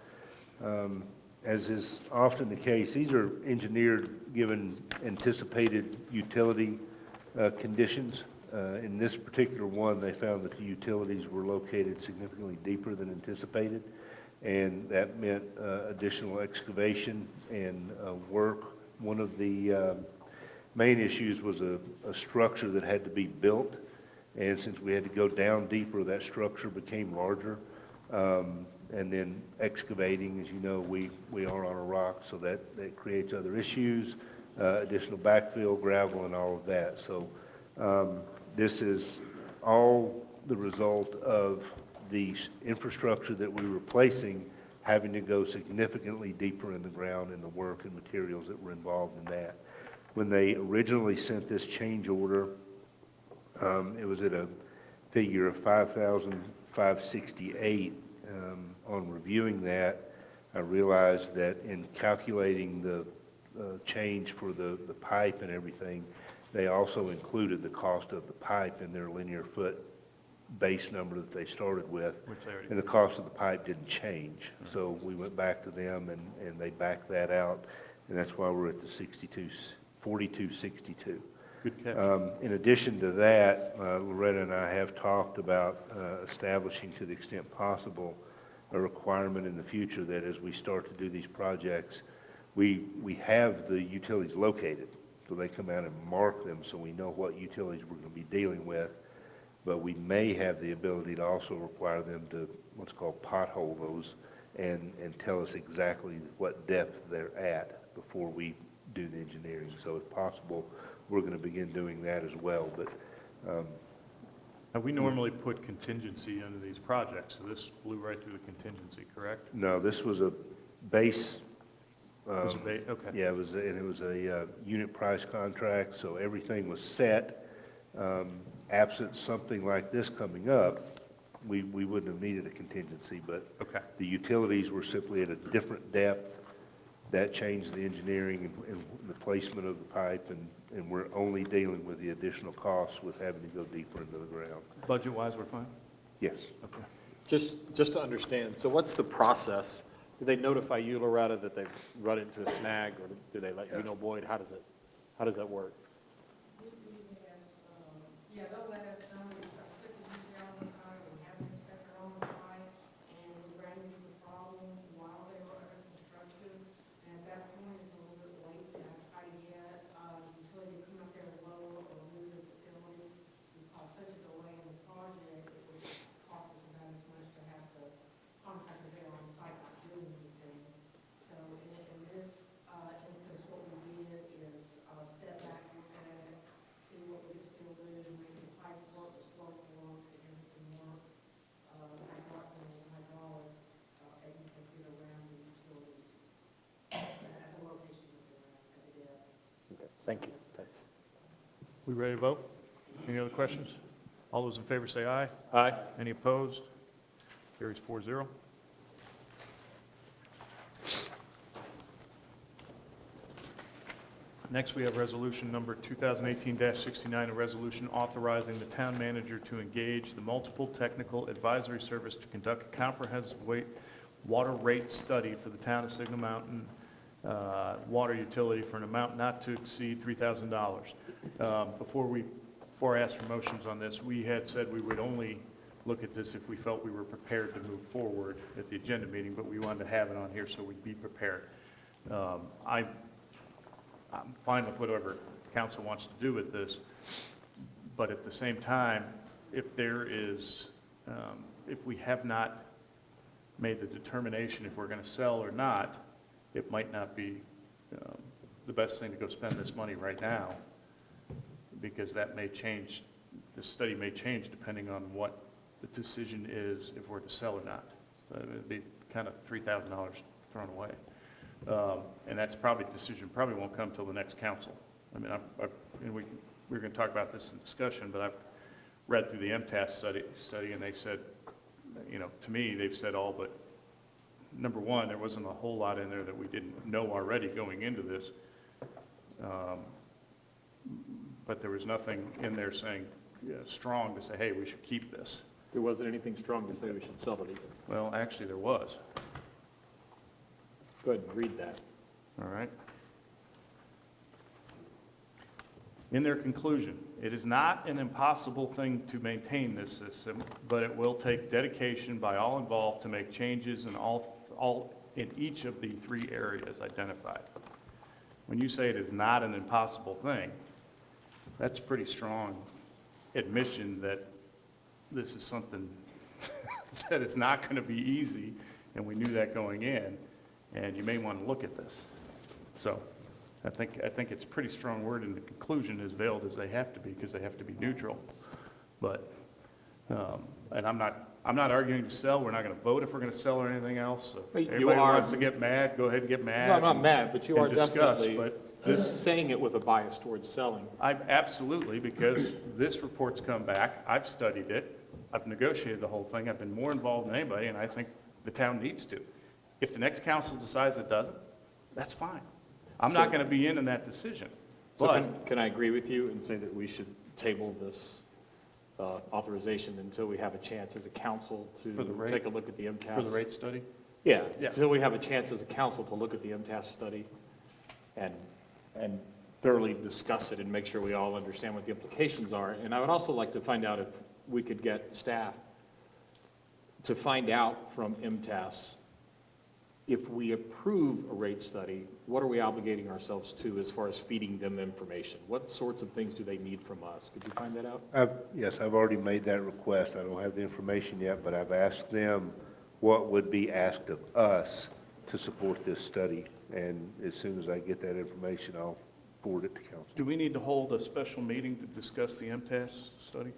As is often the case, these are engineered given anticipated utility conditions. In this particular one, they found that the utilities were located significantly deeper than anticipated, and that meant additional excavation and work. One of the main issues was a structure that had to be built, and since we had to go down deeper, that structure became larger. And then excavating, as you know, we are on a rock, so that creates other issues, additional backfill, gravel, and all of that. So this is all the result of the infrastructure that we're replacing having to go significantly deeper in the ground in the work and materials that were involved in that. When they originally sent this change order, it was at a figure of $5,568. On reviewing that, I realized that in calculating the change for the pipe and everything, they also included the cost of the pipe in their linear foot base number that they started with. And the cost of the pipe didn't change. So we went back to them and they backed that out. And that's why we're at the 4262. Good catch. In addition to that, Loretta and I have talked about establishing, to the extent possible, a requirement in the future that as we start to do these projects, we have the utilities located. So they come out and mark them so we know what utilities we're going to be dealing with. But we may have the ability to also require them to what's called pothole those and tell us exactly what depth they're at before we do the engineering. So if possible, we're going to begin doing that as well. But And we normally put contingency into these projects, so this blew right through the contingency, correct? No, this was a base. Was it okay. Yeah, it was a unit price contract, so everything was set. Absent something like this coming up, we wouldn't have needed a contingency, but Okay. the utilities were simply at a different depth. That changed the engineering and the placement of the pipe, and we're only dealing with the additional costs with having to go deeper into the ground. Budget-wise, we're fine? Yes. Okay. Just to understand, so what's the process? Do they notify you, Loretta, that they've run into a snag, or do they let you know, Boyd? How does that work? Yeah, they'll let us know, we start putting these down on the side, we have an inspector on the side, and we ran into the problem while they were under construction. And at that point, it's a little bit late to try to get, utility to come up there and lower or move the facilities. Because such a delay in the project, it would cost us about as much to have the contractor there on site not doing anything. So in this, instance, what we did is, step back and look at it, see what we could still do, make the pipe work, the slope work, and everything work. Hydraulics, everything get around the utilities at the location that they're at the depth. Okay, thank you. That's. We ready to vote? Any other questions? All those in favor say aye. Aye. Any opposed? Carries 4-0. Next, we have resolution number 2018-69, a resolution authorizing the town manager to engage the multiple technical advisory service to conduct a comprehensive water rate study for the town of Signal Mountain water utility for an amount not to exceed $3,000. Before I ask for motions on this, we had said we would only look at this if we felt we were prepared to move forward at the agenda meeting, but we wanted to have it on here so we'd be prepared. I'm fine with whatever council wants to do with this, but at the same time, if there is, if we have not made the determination if we're going to sell or not, it might not be the best thing to go spend this money right now, because that may change, the study may change depending on what the decision is if we're to sell or not. So it'd be kind of $3,000 thrown away. And that's probably a decision probably won't come till the next council. I mean, and we're going to talk about this in discussion, but I've read through the MTAS study, and they said, you know, to me, they've said all but, number one, there wasn't a whole lot in there that we didn't know already going into this. But there was nothing in there saying, strong to say, hey, we should keep this. There wasn't anything strong to say we should sell it either. Well, actually, there was. Go ahead and read that. All right. In their conclusion, it is not an impossible thing to maintain this system, but it will take dedication by all involved to make changes in each of the 3 areas identified. When you say it is not an impossible thing, that's pretty strong admission that this is something that is not going to be easy, and we knew that going in, and you may want to look at this. So I think it's a pretty strong word, and the conclusion is veiled as they have to be, because they have to be neutral. But, and I'm not arguing to sell. We're not going to vote if we're going to sell or anything else. So But you everybody are- wants to get mad, go ahead and get mad. No, I'm not mad, but you are and discuss, definitely but saying it with a bias towards selling. Absolutely, because this report's come back, I've studied it, I've negotiated the whole thing, I've been more involved than anybody, and I think the town needs to. If the next council decides it doesn't, that's fine. I'm not going to be in that decision. So But can I agree with you and say that we should table this authorization until we have a chance as a council to For the rate? take a look at the MTAS? for the rate study? Yeah, Yeah. until we have a chance as a council to look at the MTAS study and thoroughly discuss it and make sure we all understand what the implications are. And I would also like to find out if we could get staff to find out from MTAS, if we approve a rate study, what are we obligating ourselves to as far as feeding them information? What sorts of things do they need from us? Could you find that out? Yes, I've already made that request. I don't have the information yet, but I've asked them what would be asked of us to support this study. And as soon as I get that information, I'll forward it to council. Do we need to hold a special meeting to discuss the MTS study?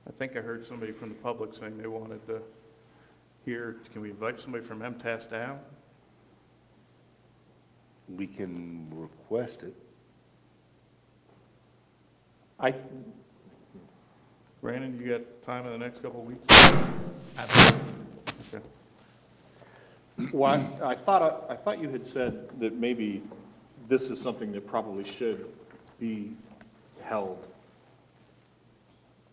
I think I heard somebody from the public saying they wanted to hear, can we invite somebody from MTS down? We can request it. Brandon, you got time in the next couple of weeks? Okay. Well, I thought you had said that maybe this is something that probably should be held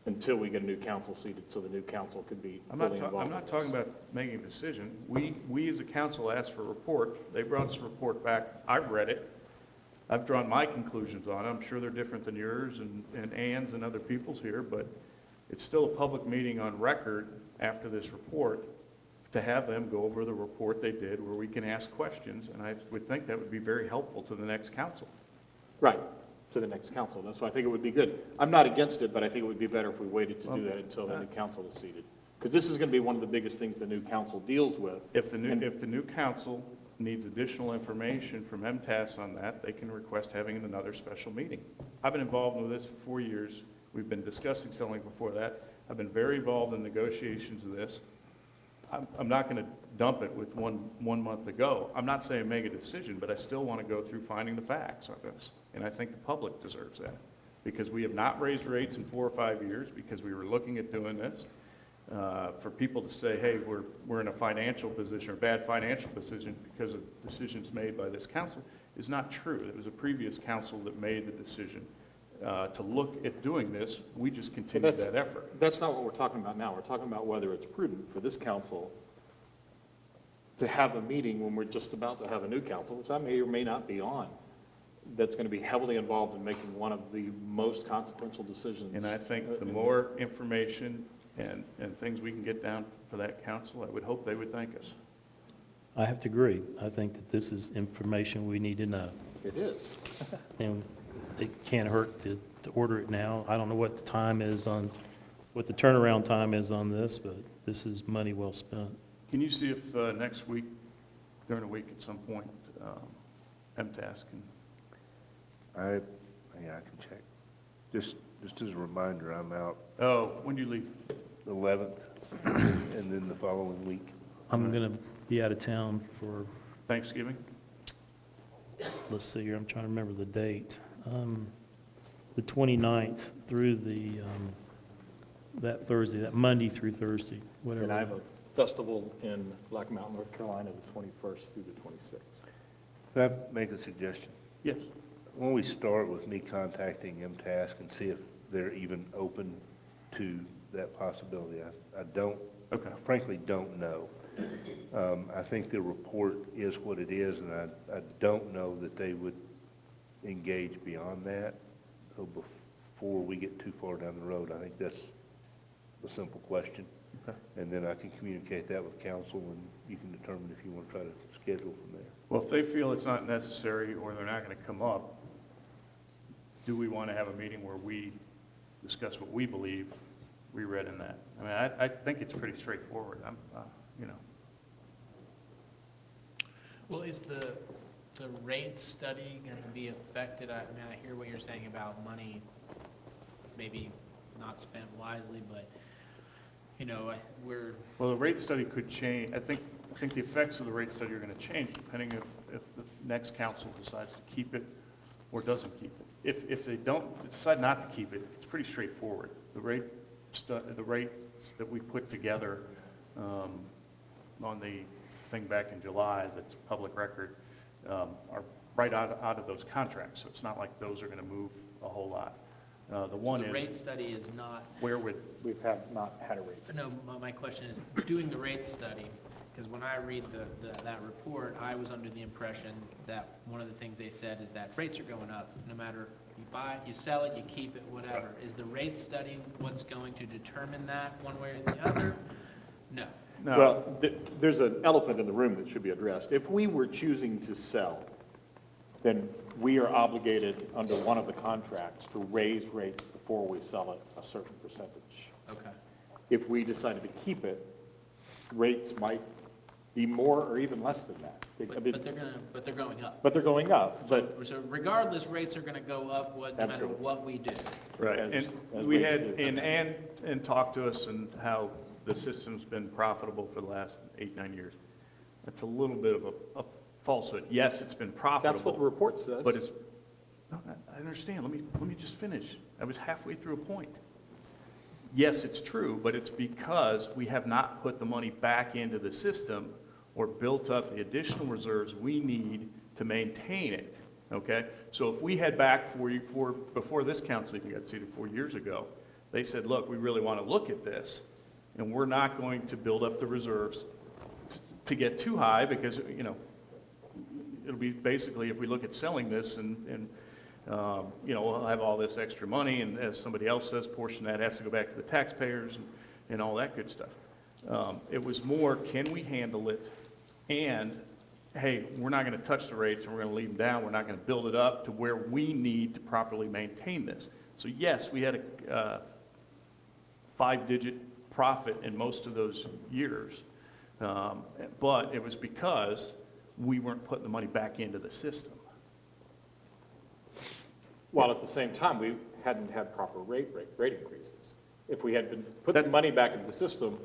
until we get a new council seated, so the new council could be fully involved. I'm not talking about making a decision. We as a council asked for a report. They brought us a report back. I've read it. I've drawn my conclusions on it. I'm sure they're different than yours and Ann's and other people's here, but it's still a public meeting on record after this report to have them go over the report they did where we can ask questions, and I would think that would be very helpful to the next council. Right, to the next council. That's why I think it would be good. I'm not against it, but I think it would be better if we waited to do that until the new council is seated. Because this is going to be one of the biggest things the new council deals with. If the new council needs additional information from MTS on that, they can request having another special meeting. I've been involved with this for 4 years. We've been discussing selling before that. I've been very involved in negotiations of this. I'm not going to dump it with one month ago. I'm not saying make a decision, but I still want to go through finding the facts on this. And I think the public deserves that, because we have not raised rates in 4 or 5 years because we were looking at doing this. For people to say, hey, we're in a financial position or bad financial position because of decisions made by this council is not true. It was a previous council that made the decision to look at doing this. We just continued that effort. That's not what we're talking about now. We're talking about whether it's prudent for this council to have a meeting when we're just about to have a new council, which I may or may not be on, that's going to be heavily involved in making one of the most consequential decisions. And I think the more information and things we can get down for that council, I would hope they would thank us. I have to agree. I think that this is information we need to know. It is. And it can't hurt to order it now. I don't know what the time is on, what the turnaround time is on this, but this is money well spent. Can you see if next week, during the week at some point, MTS can? I can check. Just as a reminder, I'm out Oh, when do you leave? the 11th and then the following week. I'm going to be out of town for, Thanksgiving? let's see here, I'm trying to remember the date. The 29th through that Thursday, that Monday through Thursday, whatever. And I have a festival in Black Mountain, North Carolina, the 21st through the 26th. Can I make a suggestion? Yes. Why don't we start with me contacting MTask and see if they're even open to that possibility? I don't, frankly, don't know. I think the report is what it is, and I don't know that they would engage beyond that. So before we get too far down the road, I think that's a simple question. Okay. And then I can communicate that with council, and you can determine if you want to try to schedule from there. Well, if they feel it's not necessary or they're not going to come up, do we want to have a meeting where we discuss what we believe we read in that? I mean, I think it's pretty straightforward. Well, is the rate study going to be affected? I mean, I hear what you're saying about money maybe not spent wisely, but, you know, Well, the rate study could change. I think the effects of the rate study are going to change depending if the next council decides to keep it or doesn't keep it. If they decide not to keep it, it's pretty straightforward. The rates that we put together on the thing back in July that's public record are right out of those contracts, so it's not like those are going to move a whole lot. The rate study is not. Where would we've not had a rate study. No, my question is doing the rate study, because when I read that report, I was under the impression that one of the things they said is that rates are going up. No matter you buy, you sell it, you keep it, whatever. Is the rate study what's going to determine that one way or the other? No. No. Well, there's an elephant in the room that should be addressed. If we were choosing to sell, then we are obligated under one of the contracts to raise rates before we sell it a certain percentage. Okay. If we decided to keep it, rates might be more or even less than that. But they're going up. But they're going up, but. So regardless, rates are gonna go up no matter Absolutely. what we do. Right, As- and as we rates had, do. and talked to us and how the system's been profitable for the last 8, 9 years. That's a little bit of a falsehood. Yes, it's been profitable. That's what the report says. But it's, no, I understand, let me just finish. I was halfway through a point. Yes, it's true, but it's because we have not put the money back into the system or built up the additional reserves we need to maintain it, okay? So if we had back before this council even got seated 4 years ago, they said, look, we really want to look at this, and we're not going to build up the reserves to get too high, because, you know, it'll be basically, if we look at selling this and you know, we'll have all this extra money, and as somebody else says, portion of that has to go back to the taxpayers and all that good stuff. It was more, can we handle it? And, hey, we're not going to touch the rates, and we're going to leave them down. We're not going to build it up to where we need to properly maintain this. So yes, we had a 5-digit profit in most of those years, but it was because we weren't putting the money back into the system. While at the same time, we hadn't had proper rate increases. If we had been putting money back into the system,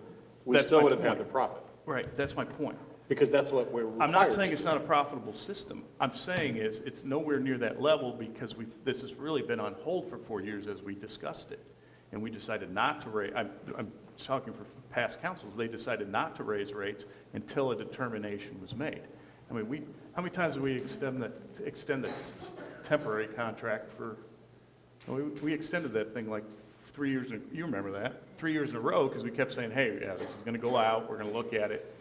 we That's still my would have had point. the profit. Right, that's my point. Because that's what we're required I'm not to saying do. it's not a profitable system. I'm saying it's nowhere near that level, because this has really been on hold for 4 years as we discussed it. And we decided not to raise, I'm talking for past councils, they decided not to raise rates until a determination was made. I mean, how many times did we extend the temporary contract for, we extended that thing like 3 years, you remember that, 3 years in a row, because we kept saying, hey, yeah, this is going to go out, we're going to look at it.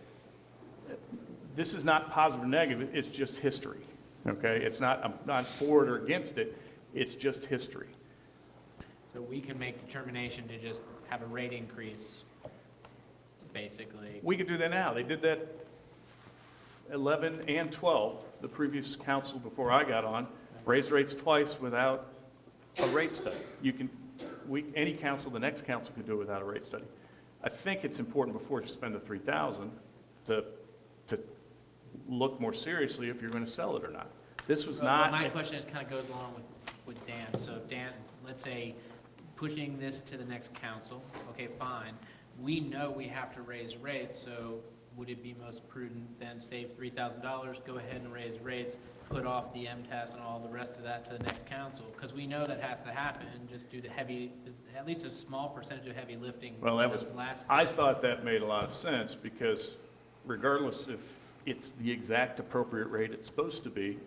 This is not positive or negative, it's just history, okay? It's not, I'm not for it or against it, it's just history. So we can make determination to just have a rate increase, basically. We could do that now. They did that 11 and 12, the previous council before I got on, raised rates twice without a rate study. Any council, the next council could do it without a rate study. I think it's important before you spend the $3,000 to look more seriously if you're going to sell it or not. This was not. My question is, kind of goes along with Dan. So Dan, let's say, pushing this to the next council, okay, fine. We know we have to raise rates, so would it be most prudent then save $3,000, go ahead and raise rates, put off the MTS and all the rest of that to the next council? Because we know that has to happen, just do the heavy, at least a small percentage of heavy lifting. Well, I last. thought that made a lot of sense, because regardless if it's the exact appropriate rate it's supposed to be,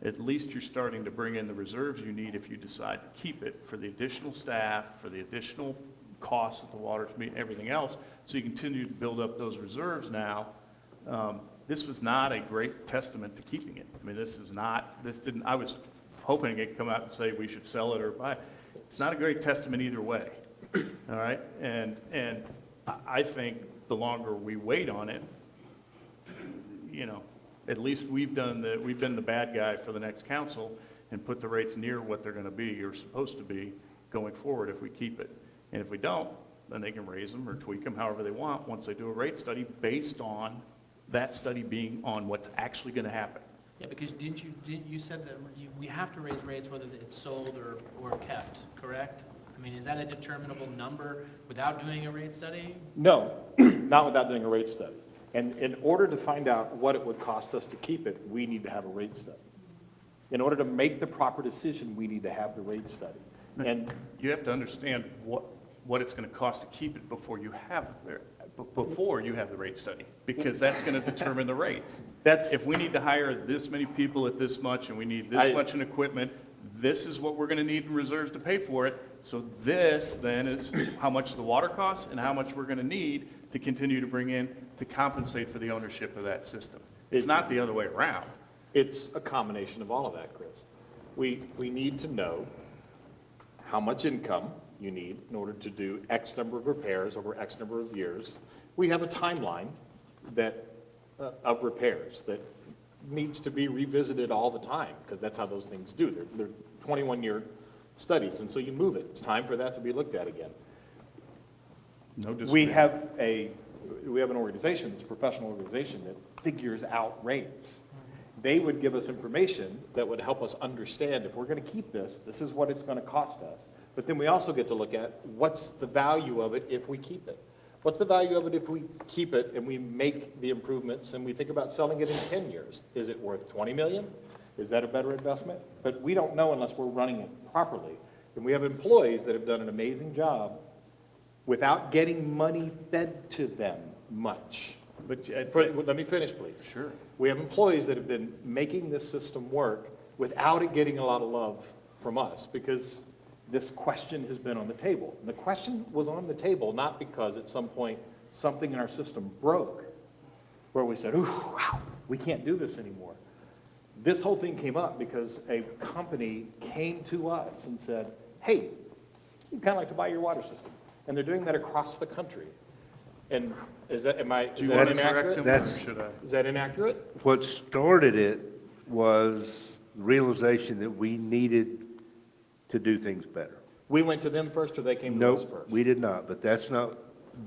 at least you're starting to bring in the reserves you need if you decide to keep it for the additional staff, for the additional costs of the water to meet everything else, so you continue to build up those reserves now. This was not a great testament to keeping it. I mean, I was hoping it'd come out and say we should sell it or buy it. It's not a great testament either way, all right? And I think the longer we wait on it, you know, at least we've been the bad guy for the next council and put the rates near what they're going to be or supposed to be going forward if we keep it. And if we don't, then they can raise them or tweak them however they want once they do a rate study based on that study being on what's actually going to happen. Yeah, because you said that we have to raise rates whether it's sold or kept, correct? I mean, is that a determinable number without doing a rate study? No, not without doing a rate study. And in order to find out what it would cost us to keep it, we need to have a rate study. In order to make the proper decision, we need to have the rate study. And you have to understand what it's going to cost to keep it before you have the rate study, because that's going to determine the rates. If we need to hire this many people at this much and we need this much in equipment, this is what we're going to need in reserves to pay for it. So this then is how much the water costs and how much we're going to need to continue to bring in to compensate for the ownership of that system. It's not the other way around. it's a combination of all of that, Chris. We need to know how much income you need in order to do X number of repairs over X number of years. We have a timeline that, of repairs that needs to be revisited all the time, because that's how those things do. They're 21-year studies, and so you move it. It's time for that to be looked at again. No disagreement. We have a we have an organization, it's a professional organization that figures out rates. They would give us information that would help us understand if we're going to keep this, this is what it's going to cost us. But then we also get to look at what's the value of it if we keep it. What's the value of it if we keep it and we make the improvements and we think about selling it in 10 years? Is it worth 20 million? Is that a better investment? But we don't know unless we're running it properly. And we have employees that have done an amazing job without getting money fed to them much. But Let me finish, please. Sure. We have employees that have been making this system work without it getting a lot of love from us because this question has been on the table. And the question was on the table not because at some point something in our system broke where we said, ooh, wow, we can't do this anymore. This whole thing came up because a company came to us and said, hey, we'd kind of like to buy your water system. And they're doing that across the country. And is that inaccurate? Is that inaccurate? What started it was realization that we needed to do things better. We went to them first or they came to us Nope, first? we did not, but that's not,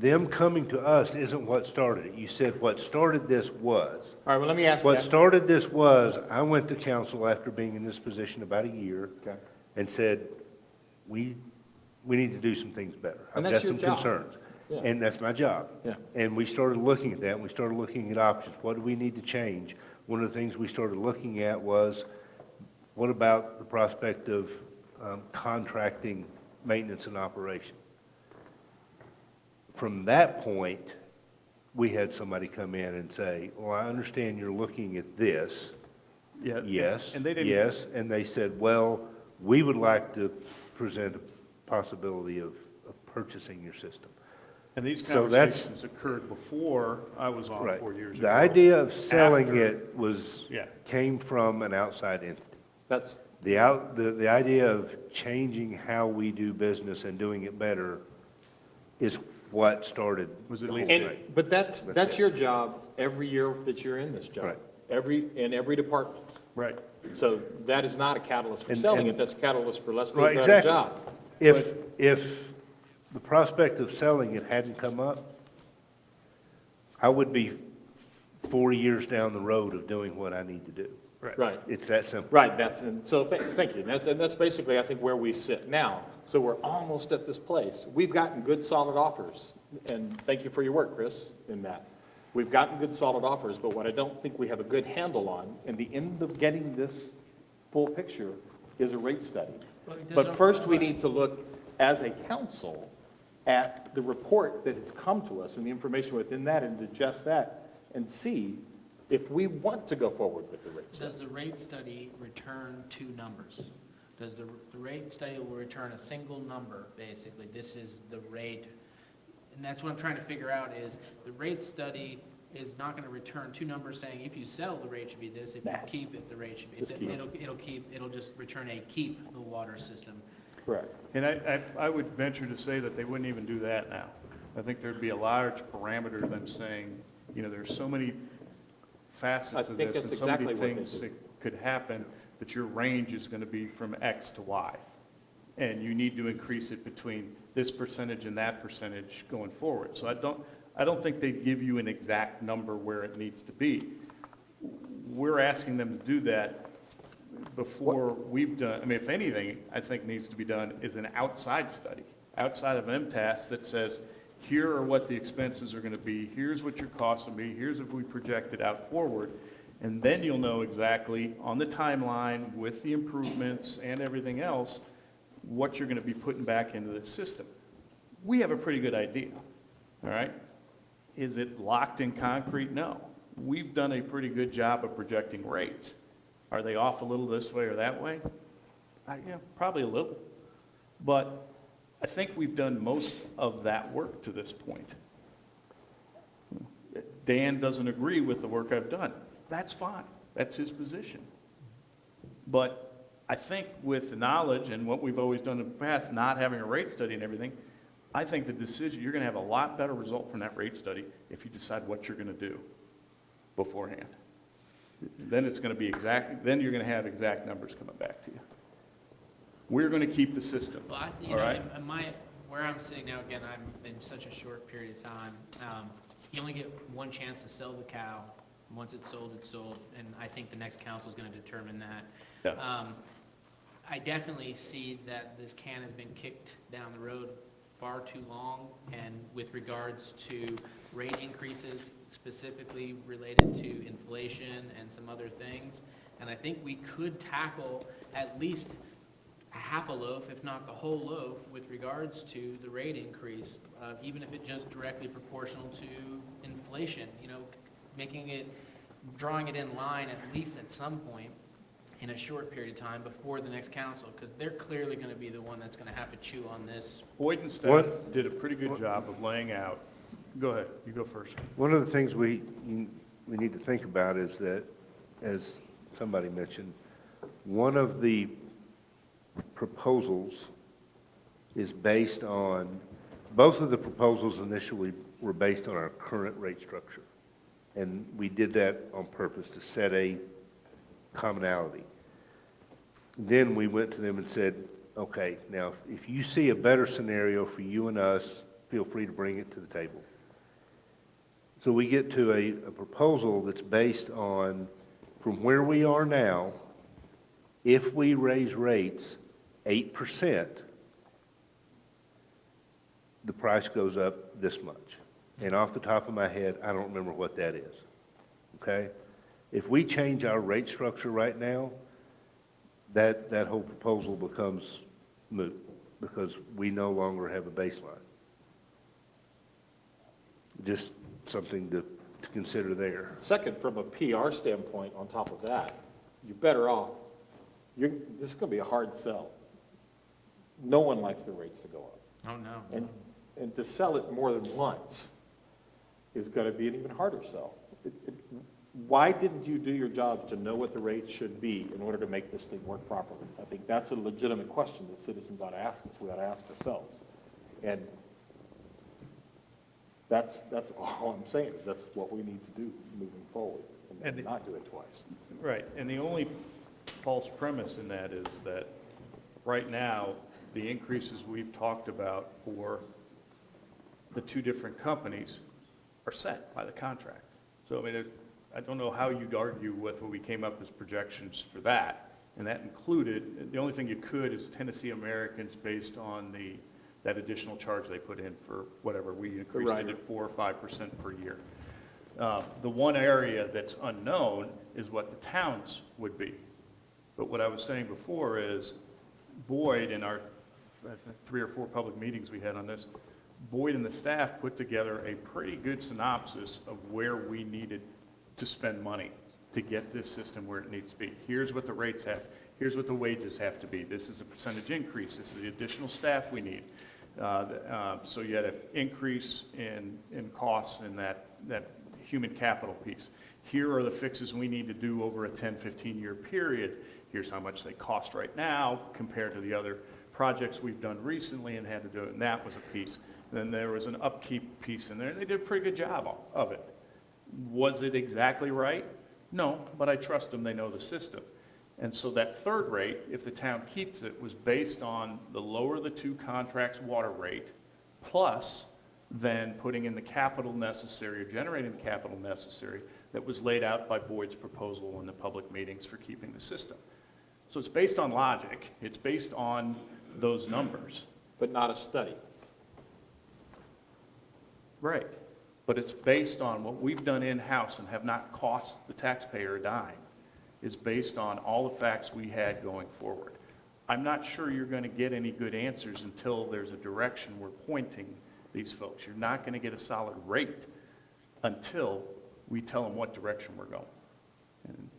them coming to us isn't what started it. You said what started this was. All right, well, let me ask What that. started this was, I went to council after being in this position about a year Okay. and said, we need to do some things better. And I've that's got your some job. concerns. Yeah. And that's my job. Yeah. And we started looking at that, and we started looking at options. What do we need to change? One of the things we started looking at was, what about the prospect of contracting maintenance and operation? From that point, we had somebody come in and say, well, I understand you're looking at this. Yeah. Yes, And they didn't. yes, and they said, well, we would like to present a possibility of purchasing your system. And these So that's- conversations occurred before I was on Right. 4 years ago. The idea of selling After- it was, Yeah. came from an outside entity. That's, The idea of changing how we do business and doing it better is what started Was the at whole least- thing. but that's it. your job every year that you're in this job. Right. In every department. Right. So that is not a catalyst for And- selling and- it, that's a catalyst for let's do a Right, better exactly. job. If the prospect of selling it hadn't come up, I would be 4 years down the road of doing what I need to do. Right. It's that simple. Right, and so thank you. And that's basically, I think, where we sit now. So we're almost at this place. We've gotten good, solid offers, and thank you for your work, Chris, in that. We've gotten good, solid offers, but what I don't think we have a good handle on, and the end of getting this full picture, is a rate study. But first, we need to look, as a council, at the report that has come to us and the information within that, and digest that, and see if we want to go forward with the rate study. Does the rate study return two numbers? Does the rate study will return a single number, basically? This is the rate, and that's what I'm trying to figure out is the rate study is not going to return two numbers saying if you sell, the rate should be this, if you keep it, the rate should be, Just keep. it'll just return a keep the water system. Correct. And I would venture to say that they wouldn't even do that now. I think there'd be a large parameter of them saying, there's so many facets of think this that's and so many exactly what they things do. that could happen that your range is going to be from X to Y. And you need to increase it between this percentage and that percentage going forward. So I don't think they give you an exact number where it needs to be. We're asking them to do that before we've done, if anything, I think needs to be done is an outside study, outside of MTAS that says, here are what the expenses are going to be, here's what your costs will be, here's if we project it out forward, and then you'll know exactly on the timeline with the improvements and everything else, what you're going to be putting back into the system. We have a pretty good idea, all right? Is it locked in concrete? No. We've done a pretty good job of projecting rates. Are they off a little this way or that way? Probably a little. But I think we've done most of that work to this point. Dan doesn't agree with the work I've done. That's fine. That's his position. But I think with the knowledge and what we've always done in the past, not having a rate study and everything, I think the decision, you're going to have a lot better result from that rate study if you decide what you're going to do beforehand. Then it's going to be exact, then you're going to have exact numbers coming back to you. We're going to keep the system, Well, all right? where I'm sitting now, again, I'm in such a short period of time, you only get one chance to sell the cow. Once it's sold, and I think the next council is going to determine that. Yeah. I definitely see that this can has been kicked down the road far too long, and with regards to rate increases specifically related to inflation and some other things, and I think we could tackle at least half a loaf, if not the whole loaf, with regards to the rate increase, even if it just directly proportional to inflation, you know, drawing it in line at least at some point in a short period of time before the next council, because they're clearly going to be the one that's going to have to chew on this. Boyd and staff did a pretty good job of laying out. Go ahead, you go first. One of the things we need to think about is that, as somebody mentioned, one of the proposals is based on, both of the proposals initially were based on our current rate structure. And we did that on purpose to set a commonality. Then we went to them and said, okay, now if you see a better scenario for you and us, feel free to bring it to the table. So we get to a proposal that's based on, from where we are now, if we raise rates 8%, the price goes up this much. And off the top of my head, I don't remember what that is, okay? If we change our rate structure right now, that whole proposal becomes moot because we no longer have a baseline. Just something to consider there. Second, from a PR standpoint, on top of that, you're better off. This is going to be a hard sell. No one likes the rates to go up. Oh, no. And to sell it more than once is going to be an even harder sell. Why didn't you do your jobs to know what the rates should be in order to make this thing work properly? I think that's a legitimate question that citizens ought to ask us. We ought to ask ourselves. And that's all I'm saying. That's what we need to do moving forward and not do it twice. Right, and the only false premise in that is that right now, the increases we've talked about for the two different companies are set by the contract. So, I mean, I don't know how you'd argue with what we came up as projections for that. And that included, the only thing you could is Tennessee Americans based on that additional charge they put in for whatever, we increased it at 4 or 5% per year. The one area that's unknown is what the towns would be. But what I was saying before is Boyd, in our 3 or 4 public meetings we had on this, Boyd and the staff put together a pretty good synopsis of where we needed to spend money to get this system where it needs to be. Here's what the rates have. Here's what the wages have to be. This is a percentage increase. This is the additional staff we need. So you had an increase in costs in that human capital piece. Here are the fixes we need to do over a 10, 15-year period. Here's how much they cost right now compared to the other projects we've done recently and had to do it, and that was a piece. Then there was an upkeep piece in there, and they did a pretty good job of it. Was it exactly right? No, but I trust them, they know the system. And so that third rate, if the town keeps it, was based on the lower of the two contracts water rate, plus then putting in the capital necessary, or generating the capital necessary that was laid out by Boyd's proposal in the public meetings for keeping the system. So it's based on logic, it's based on those numbers. But not a study. Right, but it's based on what we've done in-house and have not cost the taxpayer a dime. It's based on all the facts we had going forward. I'm not sure you're going to get any good answers until there's a direction we're pointing these folks. You're not going to get a solid rate until we tell them what direction we're going.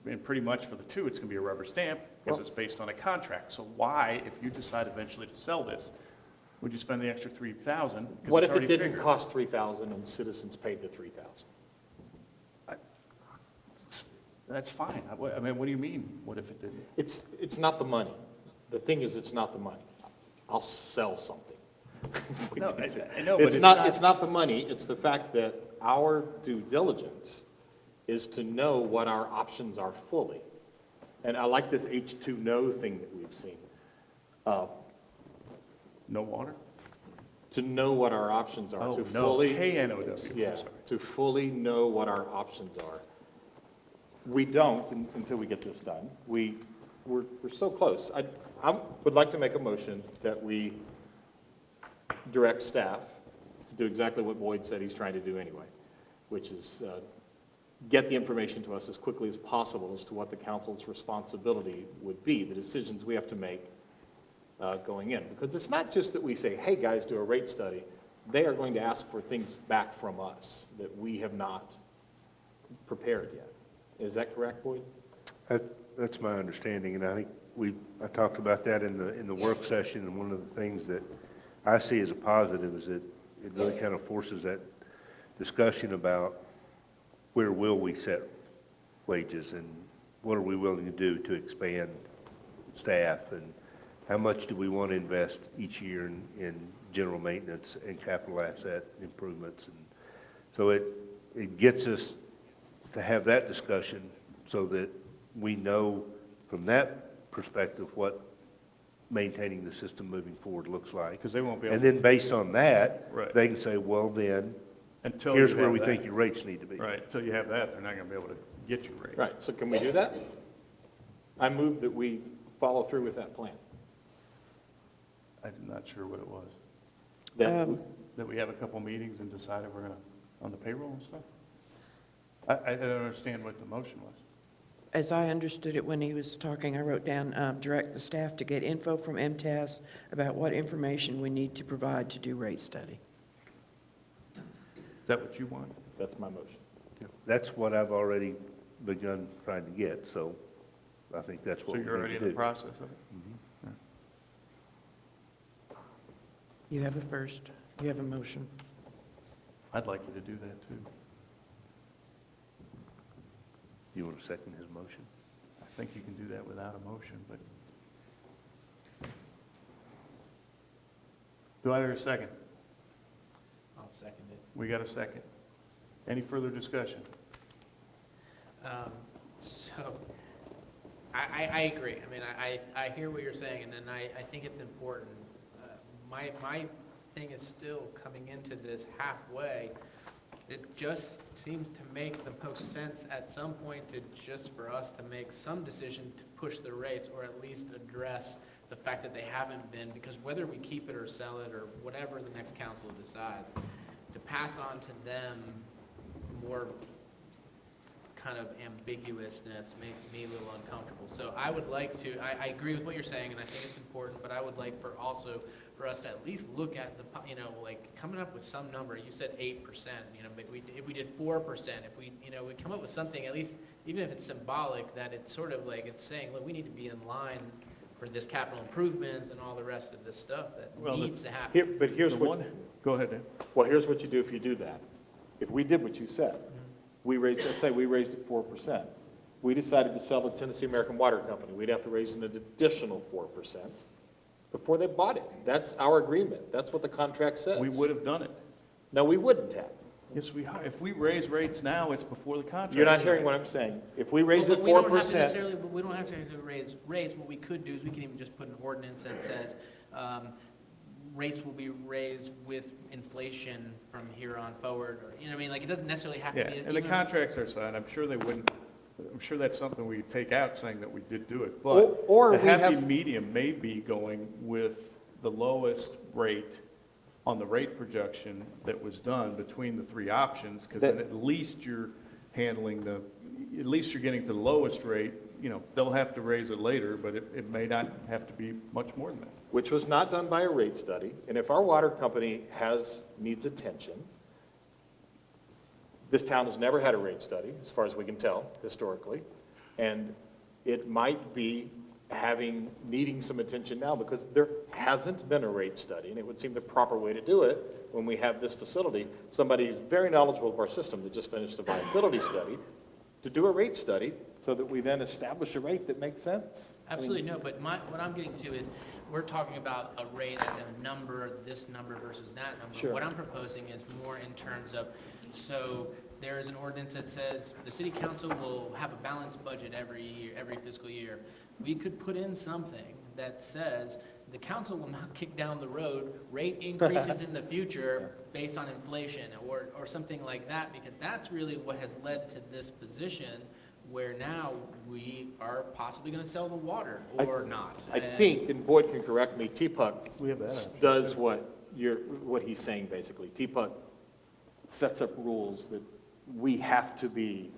And pretty much for the two, it's going to be a rubber stamp because it's based on a contract. So why, if you decide eventually to sell this, would you spend the extra $3,000? What if it didn't cost $3,000 and citizens paid the $3,000? That's fine. I mean, what do you mean, what if it didn't? It's not the money. The thing is, it's not the money. I'll sell something. No, I know, but it's not the money. It's the fact that our due diligence is to know what our options are fully. And I like this H2 no thing that we've seen. No water? to know what our options are, Oh, to no, fully. K-N-O-W, Yeah, sorry. to fully know what our options are. We don't until we get this done. We're so close. I would like to make a motion that we direct staff to do exactly what Boyd said he's trying to do anyway, which is get the information to us as quickly as possible as to what the council's responsibility would be, the decisions we have to make going in. Because it's not just that we say, hey, guys, do a rate study. They are going to ask for things back from us that we have not prepared yet. Is that correct, Boyd? That's my understanding, and I think I talked about that in the work session, and one of the things that I see as a positive is that it really kind of forces that discussion about where will we set wages and what are we willing to do to expand staff, and how much do we want to invest each year in general maintenance and capital asset improvements. And so it gets us to have that discussion so that we know from that perspective what maintaining the system moving forward looks like. Because they won't be able And to. then based on that, Right. they can say, well, then, Until here's you where have we that. think your rates need to be. Right, until you have that, they're not going to be able to get you raised. Right, so can we do that? I move that we follow through with that plan. I'm not sure what it was. That, That we have a couple meetings and decide if we're going to, on the payroll and stuff? I don't understand what the motion was. As I understood it when he was talking, I wrote down, direct the staff to get info from MTS about what information we need to provide to do rate study. Is that what you want? that's my motion. That's what I've already begun trying to get, so I think that's So what we you're already need in to the do. process of it? You have a first, you have a motion. I'd like you to do that, too. You want to second his motion? I think you can do that without a motion, but. Do I hear a second? I'll second it. We got a second. Any further discussion? So, I agree. I mean, I hear what you're saying, and then I think it's important. My thing is still coming into this halfway. It just seems to make the most sense at some point to just for us to make some decision to push the rates, or at least address the fact that they haven't been, because whether we keep it or sell it or whatever the next council decides, to pass on to them more kind of ambiguousness makes me a little uncomfortable. So I would like to, I agree with what you're saying, and I think it's important, but I would like for us to at least look at the, like coming up with some number. You said 8%, but if we did 4%, if we come up with something, at least, even if it's symbolic, that it's sort of like it's saying, look, we need to be in line for this capital improvements and all the rest of this stuff that needs to happen. But here's what, Go ahead, Dan. well, here's what you do if you do that. If we did what you said, let's say we raised it 4%. We decided to sell to Tennessee American Water Company. We'd have to raise an additional 4% before they bought it. That's our agreement. That's what the contract says. We would have done it. No, we wouldn't have. Yes, if we raise rates now, it's before the contract. You're not hearing what I'm saying. If we raised it We don't have to 4%, necessarily, we don't have to raise rates. What we could do is we can even just put an ordinance that says, rates will be raised with inflation from here on forward, or, what I mean? Like, it doesn't necessarily have to Yeah, be. and the even- contracts are signed. I'm sure they wouldn't, I'm sure that's something we take out saying that we did do it. But or the we happy have- medium may be going with the lowest rate on the rate projection that was done between the three options, because then at least you're handling at least you're getting to the lowest rate. They'll have to raise it later, but it may not have to be much more than that. which was not done by a rate study, and if our water company needs attention, this town has never had a rate study, as far as we can tell, historically, and it might be needing some attention now because there hasn't been a rate study, and it would seem the proper way to do it when we have this facility, somebody who's very knowledgeable of our system that just finished a viability study, to do a rate study so that we then establish a rate that makes sense. Absolutely, no, but what I'm getting to is, we're talking about a rate as a number, this number versus that number. Sure. What I'm proposing is more in terms of, so there is an ordinance that says the city council will have a balanced budget every year, every fiscal year. We could put in something that says the council will not kick down the road rate increases in the future based on inflation or something like that, because that's really what has led to this position where now we are possibly going to sell the water or not. I think, and Boyd can correct me, TPUC does what he's saying basically. TPUC sets up rules that we have to be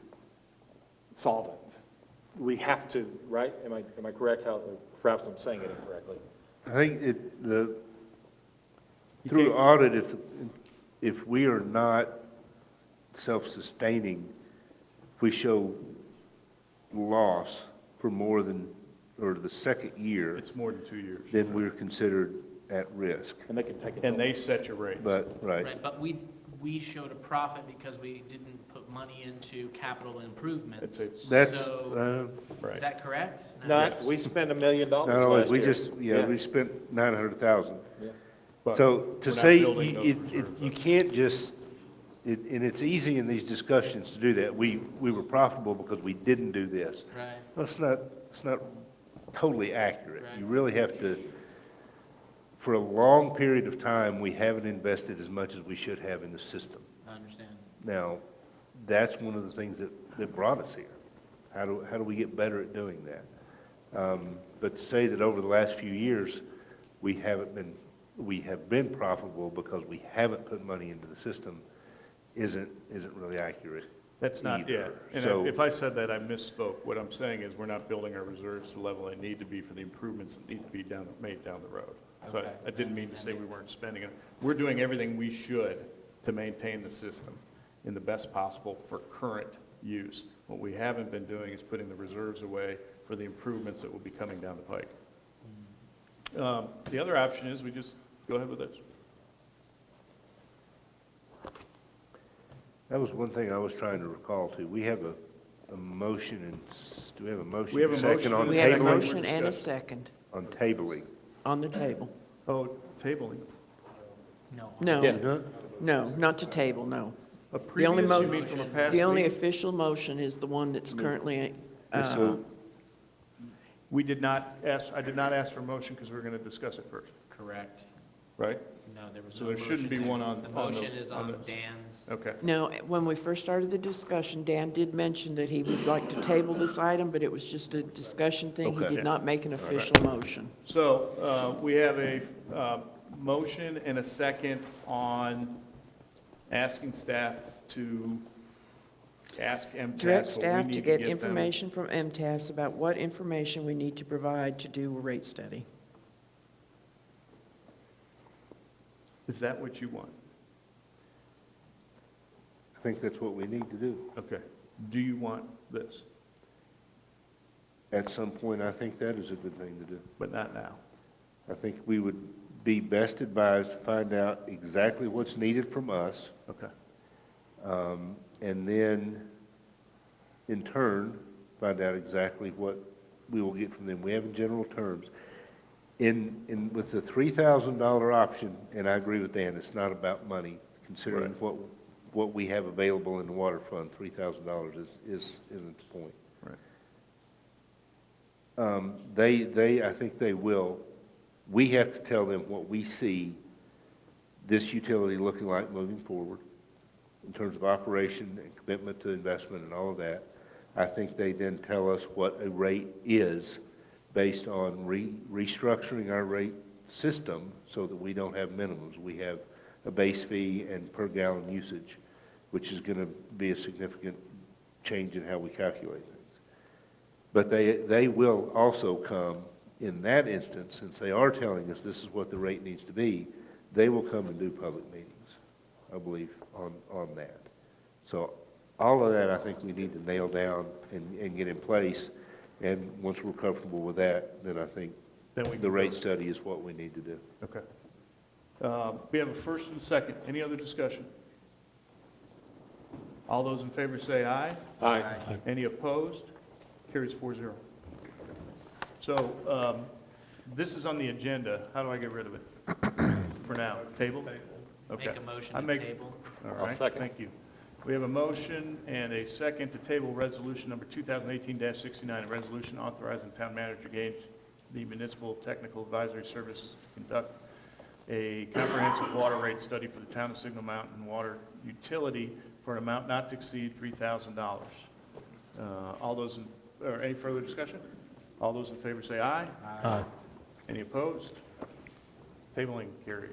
solvent. We have to, right? Am I correct? Perhaps I'm saying it incorrectly. I think through audit, if we are not self-sustaining, if we show loss for more than, or the second year. It's more than 2 years. Then we're considered at risk. And they can take it. And they set your rate. But, right. Right, but we showed a profit because we didn't put money into capital improvements. That's, So, is that correct? We spent $1 million not only, last we year. just, we spent 900,000. Yeah. So to say, building those reserves you can't just, and it's easy in these discussions to do that. We were profitable because we didn't do this. Right. Well, it's not totally accurate. Right. You really have to, for a long period of time, we haven't invested as much as we should have in the system. I understand. Now, that's one of the things that brought us here. How do we get better at doing that? But to say that over the last few years, we have been profitable because we haven't put money into the system isn't really accurate. That's not, either. And So, if I said that, I misspoke. What I'm saying is we're not building our reserves to the level they need to be for the improvements that need to be made down the road. So Okay. I didn't mean to say we weren't spending it. We're doing everything we should to maintain the system in the best possible for current use. What we haven't been doing is putting the reserves away for the improvements that will be coming down the pike. The other option is we just go ahead with this. that was one thing I was trying to recall too. We have a motion and, do we have a motion? We have a Second motion on and We the have a second. tabling? motion and a second On tabling. on the table. Oh, tabling. No. No, Yeah. no, not to table, no. A The only previous, you mo- mean from a past The only meeting? official motion is the one that's currently, So, We did not ask, I did not ask for a motion because we were going to discuss it first, Correct. right? No, there was So no there motion. shouldn't be one on- The on the- motion is on on the- Dan's. Okay. no, when we first started the discussion, Dan did mention that he would like to table this item, but it was just a discussion thing. He Okay. did not make an official motion. So we have a motion and a second on asking staff to ask MTS Direct what we staff need to to get them. information from MTS about what information we need to provide to do a rate study. Is that what you want? I think that's what we need to do. Okay. Do you want this, At some point, I think that is a good thing to do. but not now? I think we would be best advised to find out exactly what's needed from us, Okay. and then, in turn, find out exactly what we will get from them. We have in general terms. With the $3,000 option, and I agree with Dan, it's not about money, considering what we have available in the water fund, $3,000 isn't the point. Right. I think they will. We have to tell them what we see this utility looking like moving forward in terms of operation and commitment to investment and all of that. I think they then tell us what a rate is based on restructuring our rate system so that we don't have minimums. We have a base fee and per gallon usage, which is going to be a significant change in how we calculate things. But they will also come in that instance, since they are telling us this is what the rate needs to be, they will come and do public meetings, I believe, on that. So all of that, I think we need to nail down and get in place. And once we're comfortable with that, then I think the rate study is what we need to do. Okay. We have a first and second. Any other discussion? All those in favor say aye. Aye. Any opposed? Carries 4-0. So this is on the agenda. How do I get rid of it for now? Table? Okay. Make a motion I to make- table. All I'll right, second. thank you. We have a motion and a second to table resolution number 2018-69, a resolution authorizing town manager the Municipal Technical Advisory Services to conduct a comprehensive water rate study for the town of Signal Mountain Water Utility for an amount not to exceed $3,000. All those, or any further discussion? All those in favor say aye. Aye. Any opposed? Tabling carried.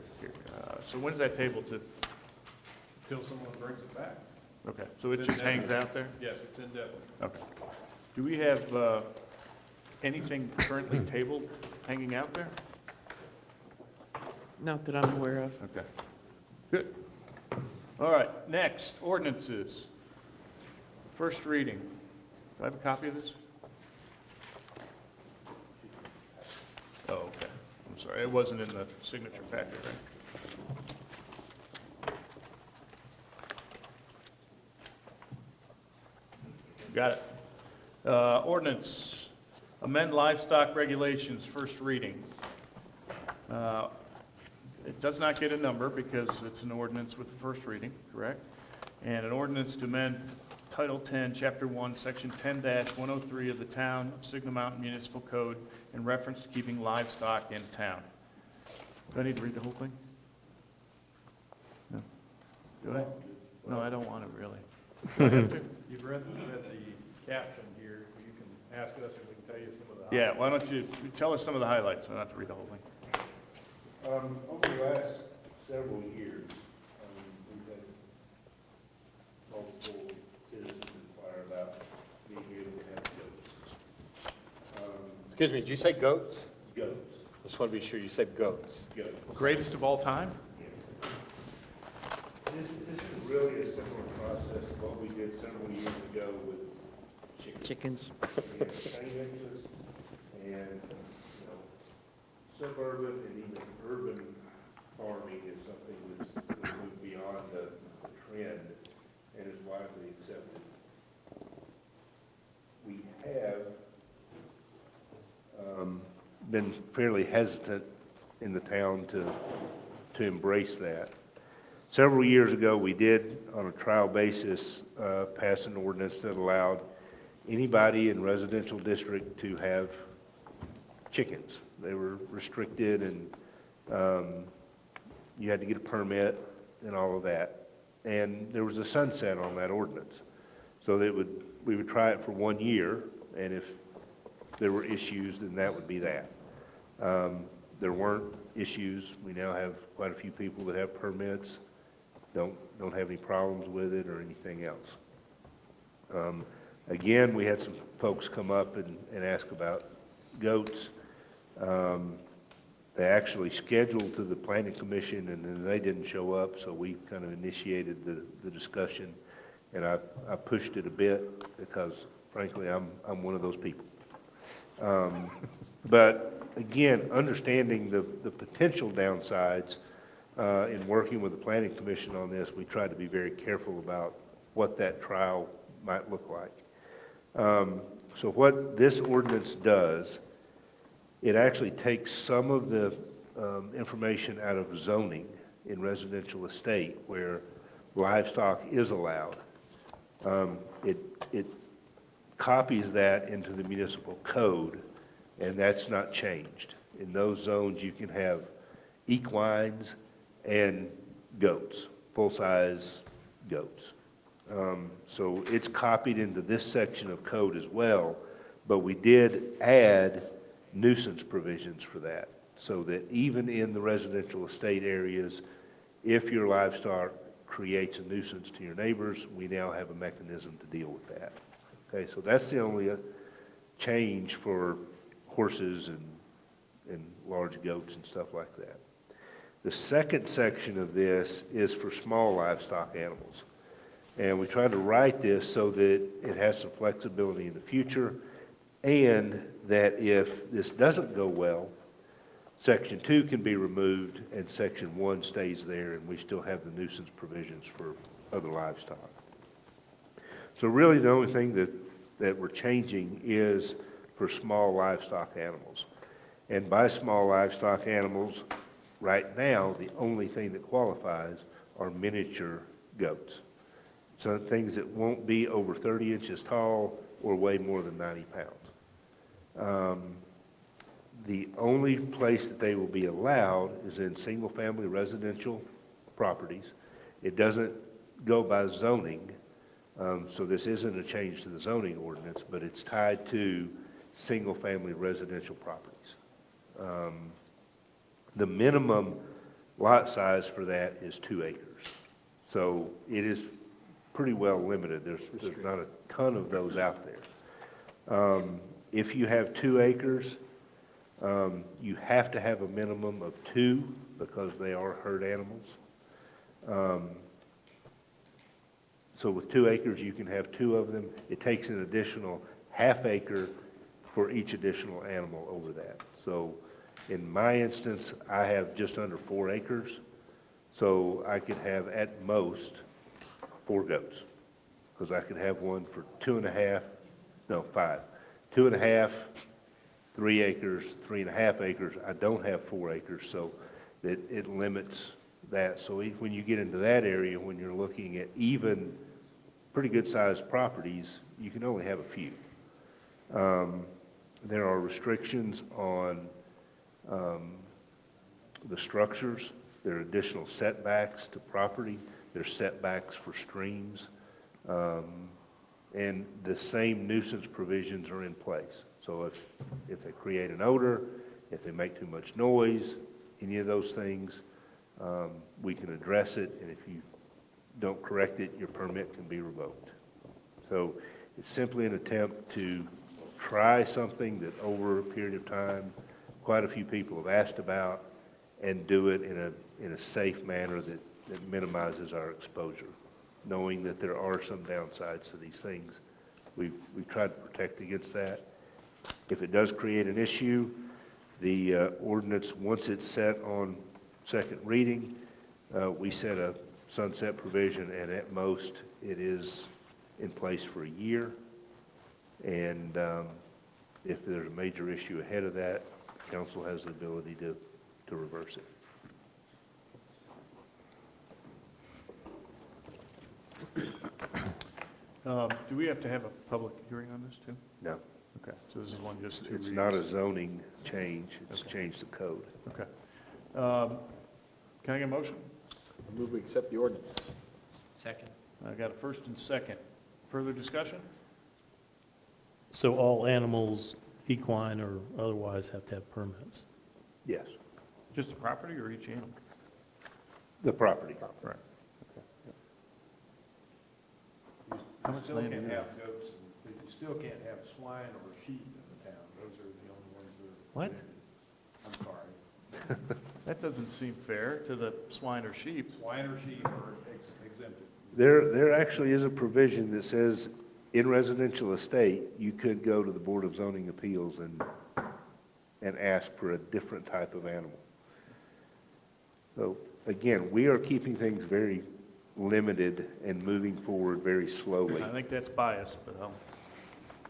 So when's that table to? Until someone brings it back. Okay, so it just hangs out there? Yes, it's indefinite. Okay. Do we have anything currently tabled hanging out there? Not that I'm aware of. Okay, good. All right, next, ordinances. First reading. Do I have a copy of this? Oh, okay. I'm sorry, it wasn't in the signature packet, right? Got it. Ordinance, amend livestock regulations, first reading. It does not get a number because it's an ordinance with the first reading, correct? And an ordinance to amend Title 10, Chapter 1, Section 10-103 of the Town of Signal Mountain Municipal Code in reference to keeping livestock in town. Do I need to read the whole thing? No? Do I? No, I don't want to really. Do I have to? You've read the caption here, you can ask us and we can tell you some of the. Yeah, why don't you tell us some of the highlights, I don't have to read the whole thing. Over the last several years, we've had multiple citizens inquire about being able to have goats. Excuse me, did you say goats? Goats. Just want to be sure you said goats. Goats. Greatest of all time? This is really a similar process to what we did several years ago with chickens. Chickens. We have same interest and, suburban and even urban farming is something that's moved beyond the trend and is widely accepted. We have been fairly hesitant in the town to embrace that. Several years ago, we did, on a trial basis, pass an ordinance that allowed anybody in residential district to have chickens. They were restricted and you had to get a permit and all of that. And there was a sunset on that ordinance. So we would try it for 1 year, and if there were issues, then that would be that. There weren't issues. We now have quite a few people that have permits, don't have any problems with it or anything else. Again, we had some folks come up and ask about goats. They actually scheduled to the planning commission and then they didn't show up, so we kind of initiated the discussion, and I pushed it a bit because frankly I'm one of those people. But again, understanding the potential downsides in working with the planning commission on this, we tried to be very careful about what that trial might look like. So what this ordinance does, it actually takes some of the information out of zoning in residential estate where livestock is allowed. It copies that into the municipal code, and that's not changed. In those zones, you can have equines and goats, full-size goats. So it's copied into this section of code as well, but we did add nuisance provisions for that, so that even in the residential estate areas, if your livestock creates a nuisance to your neighbors, we now have a mechanism to deal with that. Okay, so that's the only change for horses and large goats and stuff like that. The second section of this is for small livestock animals. And we tried to write this so that it has some flexibility in the future, and that if this doesn't go well, Section 2 can be removed and Section 1 stays there, and we still have the nuisance provisions for other livestock. So really the only thing that we're changing is for small livestock animals. And by small livestock animals, right now, the only thing that qualifies are miniature goats. So things that won't be over 30 inches tall or weigh more than 90 pounds. The only place that they will be allowed is in single-family residential properties. It doesn't go by zoning, so this isn't a change to the zoning ordinance, but it's tied to single-family residential properties. The minimum lot size for that is 2 acres. So it is pretty well limited. There's not a ton of those out there. If you have 2 acres, you have to have a minimum of 2 because they are herd animals. So with 2 acres, you can have 2 of them. It takes an additional ½ acre for each additional animal over that. So in my instance, I have just under 4 acres. So I could have at most 4 goats, because I could have one for 5. 2.5, 3 acres, 3.5 acres. I don't have 4 acres, so it limits that. So when you get into that area, when you're looking at even pretty good sized properties, you can only have a few. There are restrictions on the structures. There are additional setbacks to property. There's setbacks for streams. And the same nuisance provisions are in place. So if they create an odor, if they make too much noise, any of those things, we can address it, and if you don't correct it, your permit can be revoked. So it's simply an attempt to try something that over a period of time, quite a few people have asked about, and do it in a safe manner that minimizes our exposure, knowing that there are some downsides to these things. We've tried to protect against that. If it does create an issue, the ordinance, once it's set on second reading, we set a sunset provision, and at most, it is in place for a year. And if there's a major issue ahead of that, council has the ability to reverse it. Do we have to have a public hearing on this too? No. Okay, so this is one just to It's read. not a zoning change, it's changed the code. Okay. Can I get a motion? I move we accept the ordinance. Second. I got a first and second. Further discussion? So all animals, equine or otherwise, have to have permits? Yes, Just the property or each animal? the property. Right. You still can't have goats, and you still can't have swine or sheep in the town. Those are the only ones that are. What? I'm sorry. That doesn't seem fair to the swine or sheep. Swine or sheep are exempted. There actually is a provision that says in residential estate, you could go to the Board of Zoning Appeals and ask for a different type of animal. So again, we are keeping things very limited and moving forward very slowly. I think that's biased, but I'll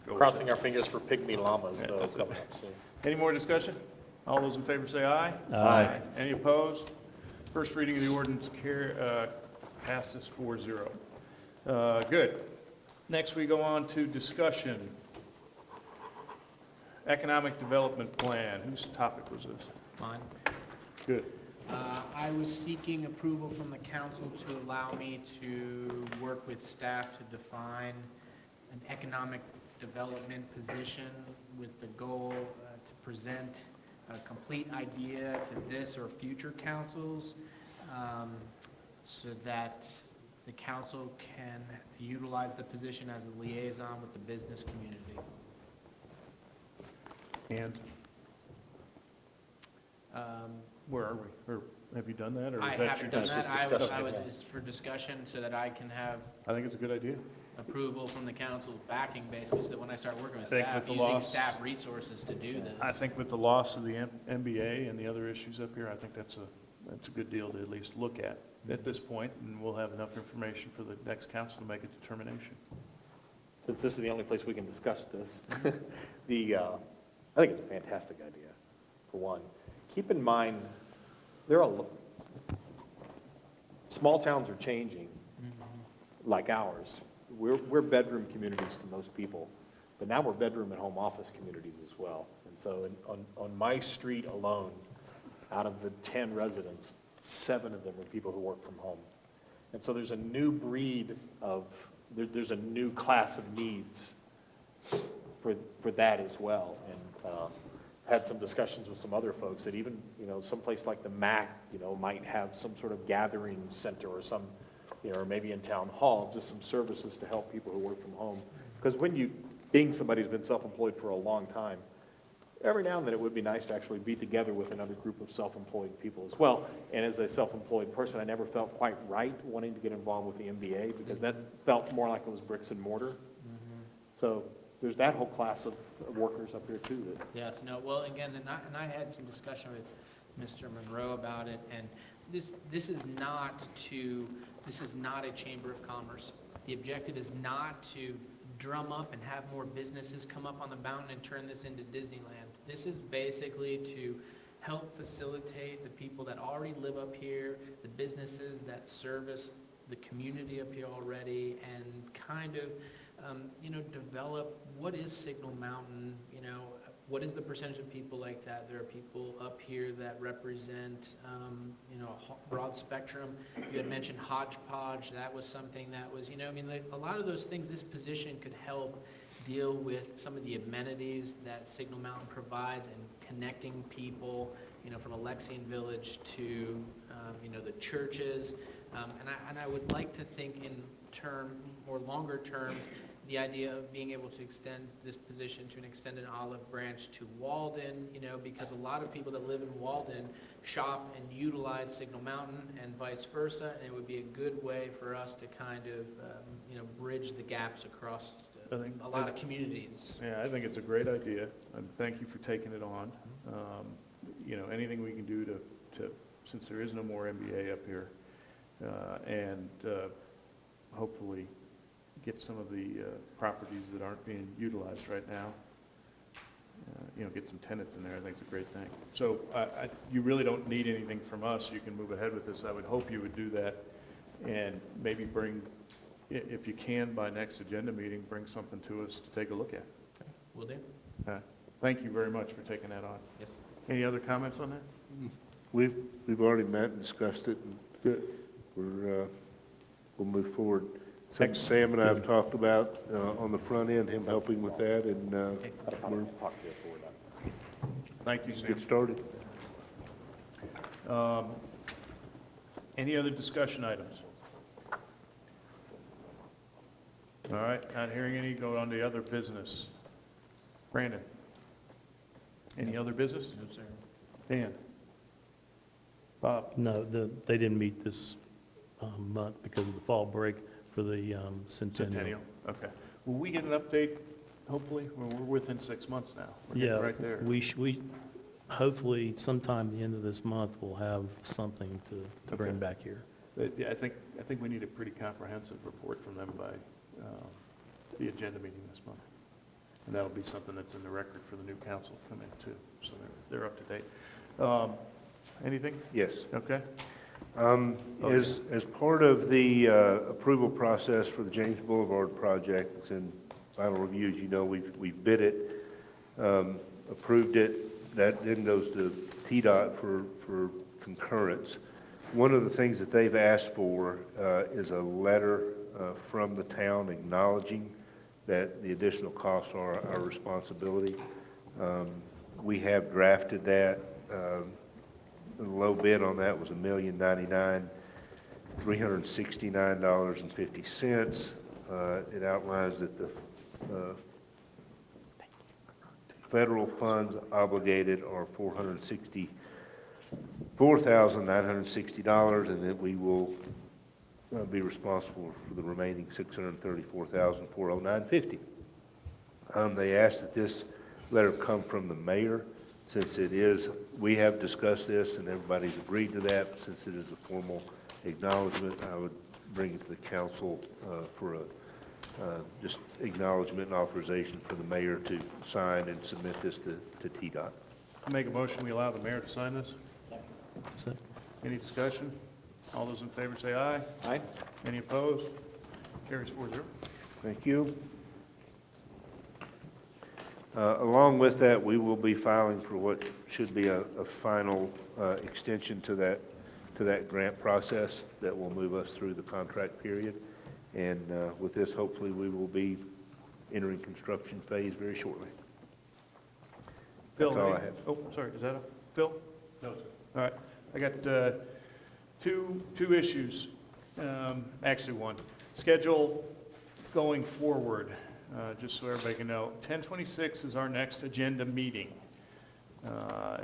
go with Crossing it. our fingers for pygmy llamas, Yeah. though, coming up soon. Any more discussion? All those in favor say aye. Aye. Any opposed? First reading of the ordinance passes 4-0. Good. Next, we go on to discussion. Economic Development Plan. Whose topic was this? Mine. Good. I was seeking approval from the council to allow me to work with staff to define an economic development position with the goal to present a complete idea to this or future councils so that the council can utilize the position as a liaison with the business community. And where are we? Or have you done that? Or I is that haven't your done that. discussion? I was, it's for discussion so that I can have I think it's a good idea. approval from the council's backing basically, so that when I start working with I think staff, with the using loss- staff resources to do this. I think with the loss of the MBA and the other issues up here, I think that's a good deal to at least look at this point, and we'll have enough information for the next council to make a determination. Since this is the only place we can discuss this, I think it's a fantastic idea, for one. Keep in mind, small towns are changing, like ours. We're bedroom communities to most people, but now we're bedroom and home office communities as well. And So on my street alone, out of the 10 residents, 7 of them are people who work from home. And so there's a new breed of, there's a new class of needs for that as well. And had some discussions with some other folks that even, someplace like the MAC, might have some sort of gathering center or some, or maybe in town hall, just some services to help people who work from home. Because being somebody who's been self-employed for a long time, every now and then it would be nice to actually be together with another group of self-employed people as well. And as a self-employed person, I never felt quite right wanting to get involved with the MBA because that felt more like it was bricks and mortar. So there's that whole class of workers up here too. Yes, no, well, again, and I had some discussion with Mr. Monroe about it, and this is not a chamber of commerce. The objective is not to drum up and have more businesses come up on the mountain and turn this into Disneyland. This is basically to help facilitate the people that already live up here, the businesses that service the community up here already, and kind of, develop what is Signal Mountain, what is the percentage of people like that? There are people up here that represent, a broad spectrum. You had mentioned hodgepodge. That was something that was, a lot of those things, this position could help deal with some of the amenities that Signal Mountain provides and connecting people, from Alexian Village to, the churches. And I would like to think in more longer terms, the idea of being able to extend this position to an extended olive branch to Walden, because a lot of people that live in Walden shop and utilize Signal Mountain and vice versa, and it would be a good way for us to kind of, bridge the gaps across a lot of communities. Yeah, I think it's a great idea, and thank you for taking it on. Anything we can do to since there is no more MBA up here, and hopefully get some of the properties that aren't being utilized right now, get some tenants in there, I think it's a great thing. So you really don't need anything from us. You can move ahead with this. I would hope you would do that and maybe bring, if you can, by next agenda meeting, bring something to us to take a look at. Okay, will do. Thank you very much for taking that on. Yes. Any other comments on that? We've already met and discussed it, and we'll move forward. Something Sam and I have talked about on the front end, him helping with that, and we're Thank you, Sam. get started. Any other discussion items? All right, not hearing any, go on to other business. Brandon? Any other business? No, sir. Dan? Bob? No, they didn't meet this month because of the fall break for the Centennial. Okay. Will we get an update, hopefully? We're within 6 months now. We're getting Yeah, right there. we hopefully sometime the end of this month, we'll have something to bring Okay. back here. Yeah, I think we need a pretty comprehensive report from them by the agenda meeting this month. And that'll be something that's in the record for the new council to come in too, so they're up to date. Anything? Yes. Okay. As part of the approval process for the James Boulevard project, it's in final review, as you know, we've bid it, approved it, that then goes to TDOT for concurrence. One of the things that they've asked for is a letter from the town acknowledging that the additional costs are our responsibility. We have drafted that. The low bid on that was $1,099,369.50. It outlines that the federal funds obligated are $464,960, and that we will be responsible for the remaining $634,409.50. They asked that this letter come from the mayor. Since it is, we have discussed this and everybody's agreed to that, since it is a formal acknowledgement, I would bring it to the council for a just acknowledgement and authorization for the mayor to sign and submit this to TDOT. Make a motion, we allow the mayor to sign this. That's it. Any discussion? All those in favor say aye. Aye. Any opposed? Carries 4-0. Thank you. Along with that, we will be filing for what should be a final extension to that grant process that will move us through the contract period. And with this, hopefully, we will be entering construction phase very shortly. Bill, That's all I any- have. Oh, sorry, is that a, Bill? No, sir. All right, I got two issues, actually one. Schedule going forward, just so everybody can know. 10:26 is our next agenda meeting.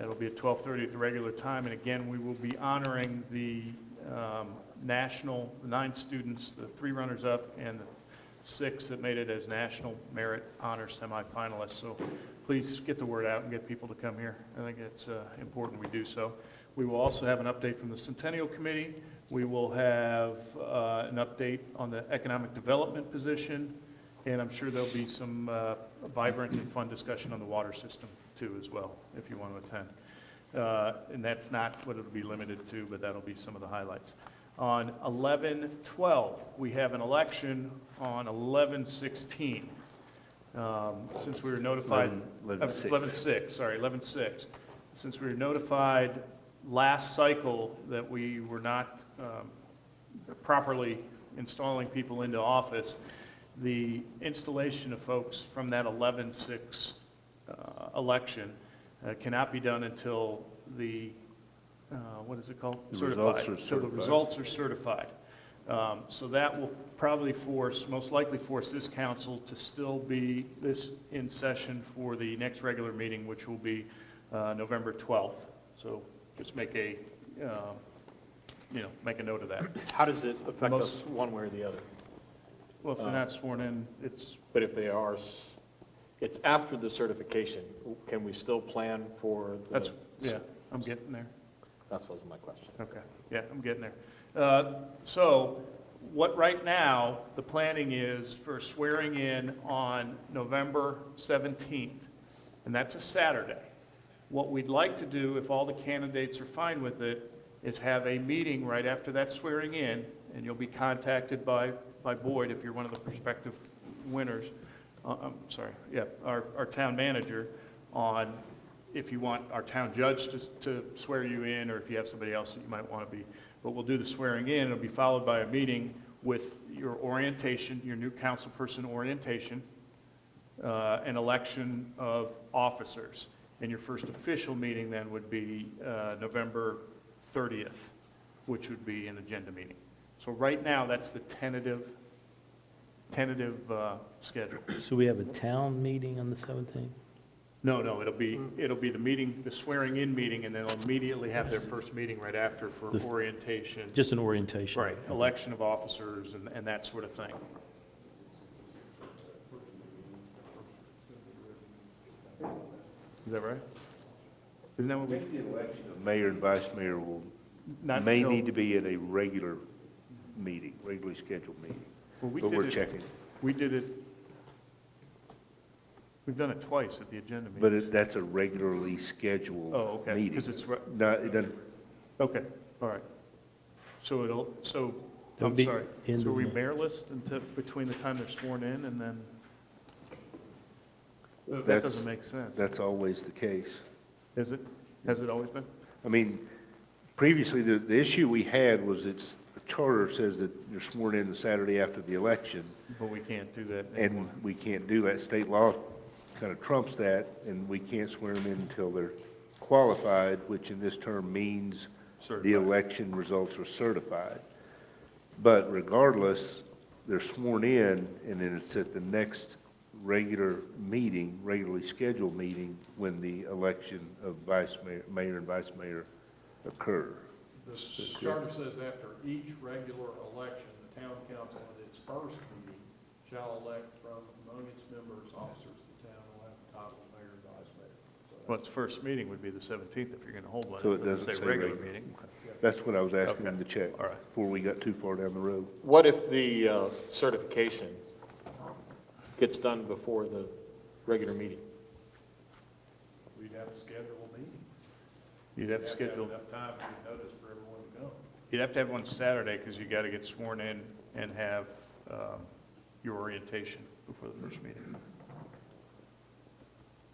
It'll be at 12:30 at the regular time, and again, we will be honoring the national, the 9 students, the 3 runners-up, and the 6 that made it as National Merit Honor semifinalists. So please get the word out and get people to come here. I think it's important we do so. We will also have an update from the Centennial Committee. We will have an update on the economic development position, and I'm sure there'll be some vibrant and fun discussion on the water system too as well, if you want to attend. And that's not what it'll be limited to, but that'll be some of the highlights. On 11/12, we have an election on 11/16. Since we were notified. 11/6, sorry, 11/6. Since we were notified last cycle that we were not properly installing people into office, the installation of folks from that 11/6 election cannot be done until the, what is it called? The results are So the certified. results are certified. So that will probably most likely force this council to still be in session for the next regular meeting, which will be November 12th. So just make a note of that. How does it affect us Most- one way or the other? Well, if they're not sworn in, it's, But if they are, it's after the certification. Can we still plan for the? yeah, I'm getting there. That was my question. Okay, yeah, I'm getting there. So right now, the planning is for swearing in on November 17th, and that's a Saturday. What we'd like to do, if all the candidates are fine with it, is have a meeting right after that swearing in, and you'll be contacted by Boyd if you're one of the prospective winners. I'm sorry, yeah, our town manager, on if you want our town judge to swear you in, or if you have somebody else that you might want to be. But we'll do the swearing in. It'll be followed by a meeting with your orientation, your new council person orientation, an election of officers. And your first official meeting then would be November 30th, which would be an agenda meeting. So right now, that's the tentative schedule. So we have a town meeting on the 17th? No, it'll be the meeting, the swearing-in meeting, and then they'll immediately have their first meeting right after for orientation. Just an orientation? Right, election of officers and that sort of thing. Is that right? Isn't that what we? The election of mayor and vice mayor Not may until- need to be at a regular meeting, regularly scheduled meeting. Well, we But did we're it- checking. We did it, we've done it twice at the agenda meeting. But that's a regularly scheduled Oh, okay, meeting. because it's, Not, it doesn't, okay, all right. So It'll I'm be sorry, end so of we May. mayorless between the time they're sworn in and then? That That's- doesn't make sense. that's always the case. Is it? Has it always been? I mean, previously, the issue we had was the charter says that you're sworn in the Saturday after the election, But we can't do that anymore. and we can't do that. State law kind of trumps that, and we can't swear them in until they're qualified, which in this term means the Certified. election results are certified. But regardless, they're sworn in, and then it's at the next regular meeting, regularly scheduled meeting, when the election of mayor and vice mayor occur. The charter says after each regular election, the town council at its first meeting shall elect from among its members, officers of the town will have the title of mayor and vice mayor. So Well, its first meeting would be the 17th if you're going to hold one. So it doesn't doesn't say regular regular. meeting. That's what I was asking Okay. them to check. All right. Before we got too far down the road. What if the certification gets done before the regular meeting? we'd have to schedule a meeting. You'd have to schedule, Enough time to give notice for everyone to come. you'd have to have one Saturday because you got to get sworn in and have your orientation before the first meeting.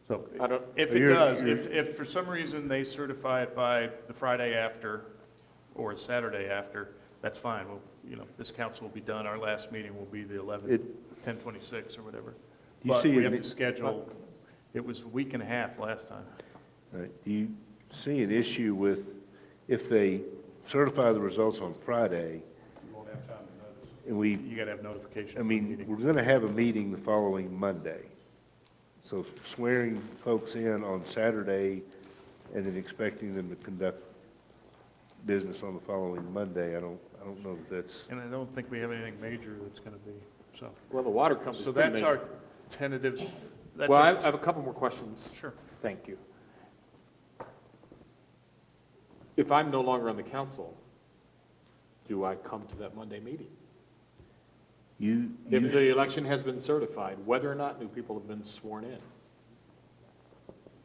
So I don't- if So it you're- does, you're- if for some reason they certify it by the Friday after or Saturday after, that's fine. Well, this council will be done. Our last meeting will be the 11th, 10/26 or whatever. Do you But see we an- have to schedule, it was a week and a half last time. Right. Do you see an issue with, if they certify the results on Friday, You won't have time to notice. and we, You got to have notification. I of the mean, meeting. we're going to have a meeting the following Monday. So swearing folks in on Saturday and then expecting them to conduct business on the following Monday, I don't know that that's, And I don't think we have anything major that's going to be, so. Well, the water company's So pretty that's major. our tentative. that's Well, our- I have a couple more questions. Sure. Thank you. If I'm no longer on the council, do I come to that Monday meeting? If the election has been certified, whether or not new people have been sworn in?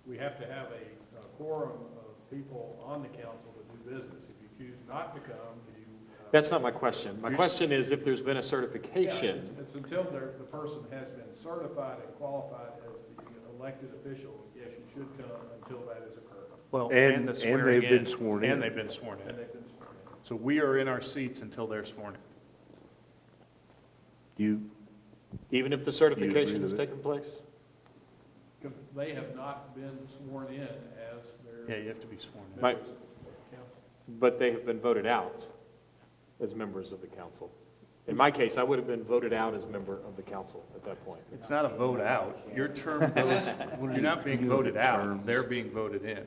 We have to have a quorum of people on the council to do business. If you choose not to come, you. That's not my question. My question is if there's been a certification. It's until the person has been certified and qualified as the elected official, yes, you should come until that has occurred. Well, And- the and swearing they've been in. sworn in. And they've been sworn in. And they've been sworn in. So we are in our seats until they're sworn in. Even if the certification with has it? taken place? Because they have not been sworn in as their. Yeah, you have to be sworn in. Right. But they have been voted out as members of the council. In my case, I would have been voted out as member of the council at that point. It's not a vote out. Your term goes, you're not being voted out, they're being voted in.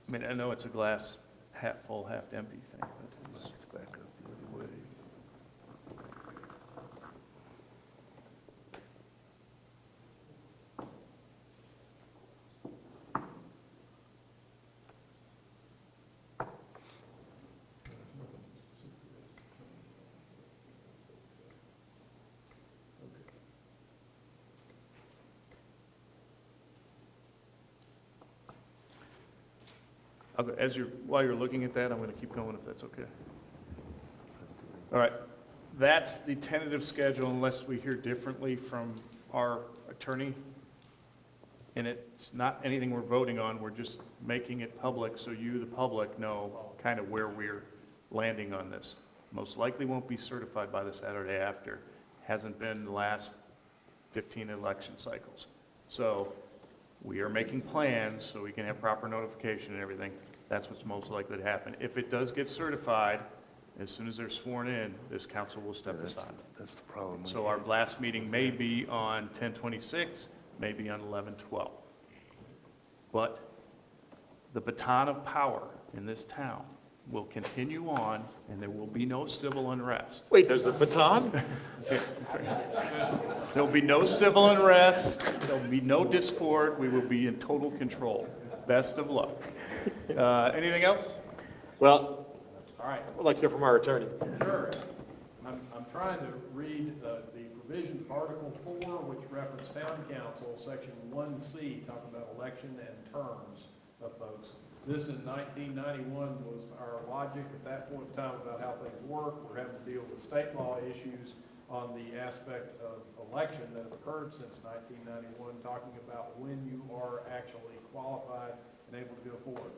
I mean, I know it's a glass half full, half empty thing, but it's back up the other way. While you're looking at that, I'm going to keep going if that's okay. All right, that's the tentative schedule unless we hear differently from our attorney. And it's not anything we're voting on, we're just making it public so you, the public, know kind of where we're landing on this. Most likely won't be certified by the Saturday after. Hasn't been the last 15 election cycles. So we are making plans so we can have proper notification and everything. That's what's most likely to happen. If it does get certified, as soon as they're sworn in, this council will step aside. that's the problem. So our last meeting may be on 10/26, maybe on 11/12. But the baton of power in this town will continue on, and there will be no civil unrest. Wait, there's a baton? There'll be no civil unrest, there'll be no discord, we will be in total control. Best of luck. Anything else? Well, All right. I'd like to hear from our attorney. Sure. I'm trying to read the provisions of Article 4, which reference town council, Section 1C, talking about election and terms of folks. This in 1991 was our logic at that point in time about how things work. We're having to deal with state law issues on the aspect of election that have occurred since 1991, talking about when you are actually qualified and able to go forward.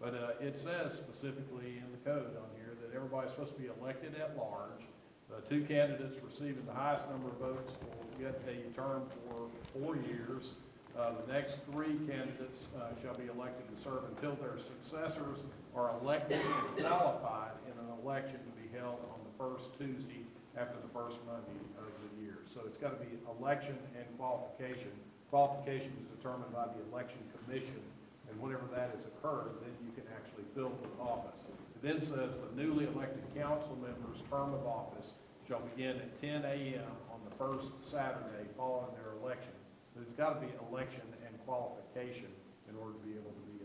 But it says specifically in the code on here that everybody's supposed to be elected at large. The two candidates receiving the highest number of votes will get a term for 4 years. The next 3 candidates shall be elected to serve until their successors are elected and qualified in an election to be held on the first Tuesday after the first Monday of the year. So it's got to be election and qualification. Qualification is determined by the election commission, and whenever that has occurred, then you can actually fill the office. It then says the newly elected council members' term of office shall begin at 10 a.m. on the first Saturday following their election. There's got to be election and qualification in order to be able to be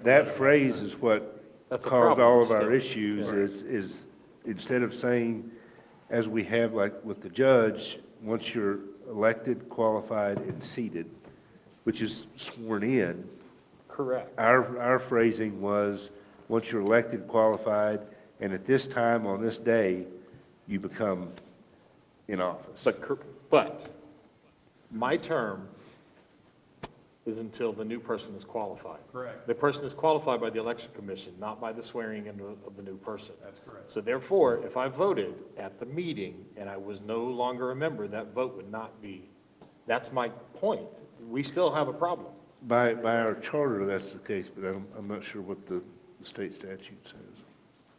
That phrase is what That's a caused problem all of our still. issues, is instead of saying, as we have like with the judge, once you're elected, qualified, and seated, which is sworn in. Correct. Our phrasing was, once you're elected, qualified, and at this time on this day, you become in office. But my term is until the new person is qualified. Correct. The person is qualified by the election commission, not by the swearing in of the new person. That's correct. So therefore, if I voted at the meeting and I was no longer a member, that vote would not be, that's my point. We still have a problem. By our charter, that's the case, but I'm not sure what the state statute says.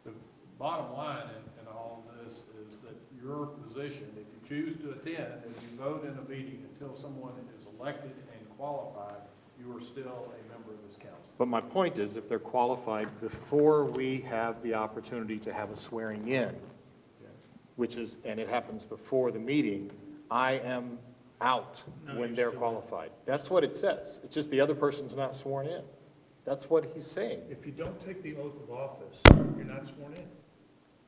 The bottom line in all of this is that your position, if you choose to attend, if you vote in a meeting until someone is elected and qualified, you are still a member of this council. But my point is, if they're qualified before we have the opportunity to have a swearing in, which is, and it happens before the meeting, I am out when they're qualified. That's what it says. It's just the other person's not sworn in. That's what he's saying. If you don't take the oath of office, you're not sworn in.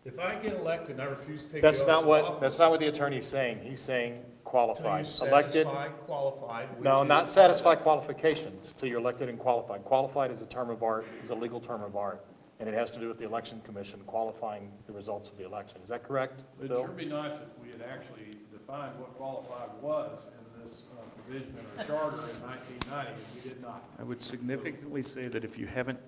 If I get elected and I refuse to take the oath That's of not what, office. that's not what the attorney's saying. He's saying qualified. Until you Elected, satisfy qualified, which no, is- not satisfy qualifications until you're elected and qualified. Qualified is a term of art, is a legal term of art, and it has to do with the election commission qualifying the results of the election. Is that correct, It'd Bill? sure be nice if we had actually defined what qualified was in this provision in our charter in 1990, and we did not. I would significantly say that if you haven't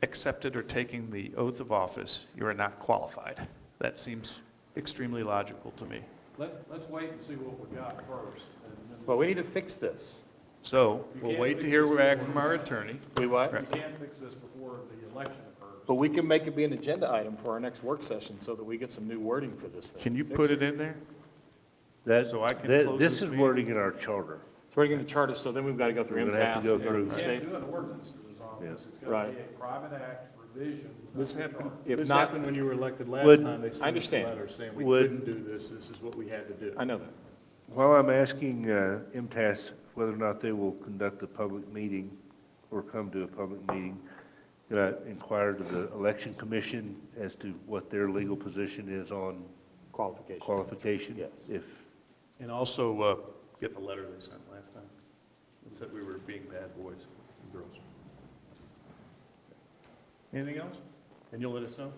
accepted or taken the oath of office, you are not qualified. That seems extremely logical to me. Let's wait and see what we got first. And then Well, we need to fix this. So, You we'll can't wait fix to hear this back before- from our attorney. We what? You can't fix this before the election occurs. But we can make it be an agenda item for our next work session so that we get some new wording for this thing. Can you Fix put it in there? That, So I can that- close this this is meeting? wording in our charter. It's wording in the charter, so then we've got to go through We're gonna have MTS to go and through. the You state. can't do an ordinance to resolve this. It's got to Right. be a private act revision. of This the happened, charter. If this not- happened when you were elected last Would- time. They I sent us a understand. letter saying we Would- couldn't do this, this is what we had to do. I know that. While I'm asking MTS whether or not they will conduct a public meeting or come to a public meeting, can I inquire to the election commission as to what their legal position is on Qualification. qualification? Yes. If, And also, get the letter they sent last time. It said we were being bad boys and girls. Anything else? And you'll let us know?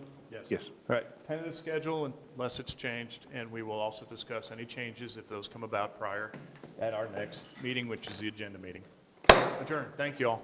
yes. All right, tentative schedule unless it's changed, and we will also discuss any changes if those come about prior at our next meeting, which is the agenda meeting. Adjourned. Thank you all.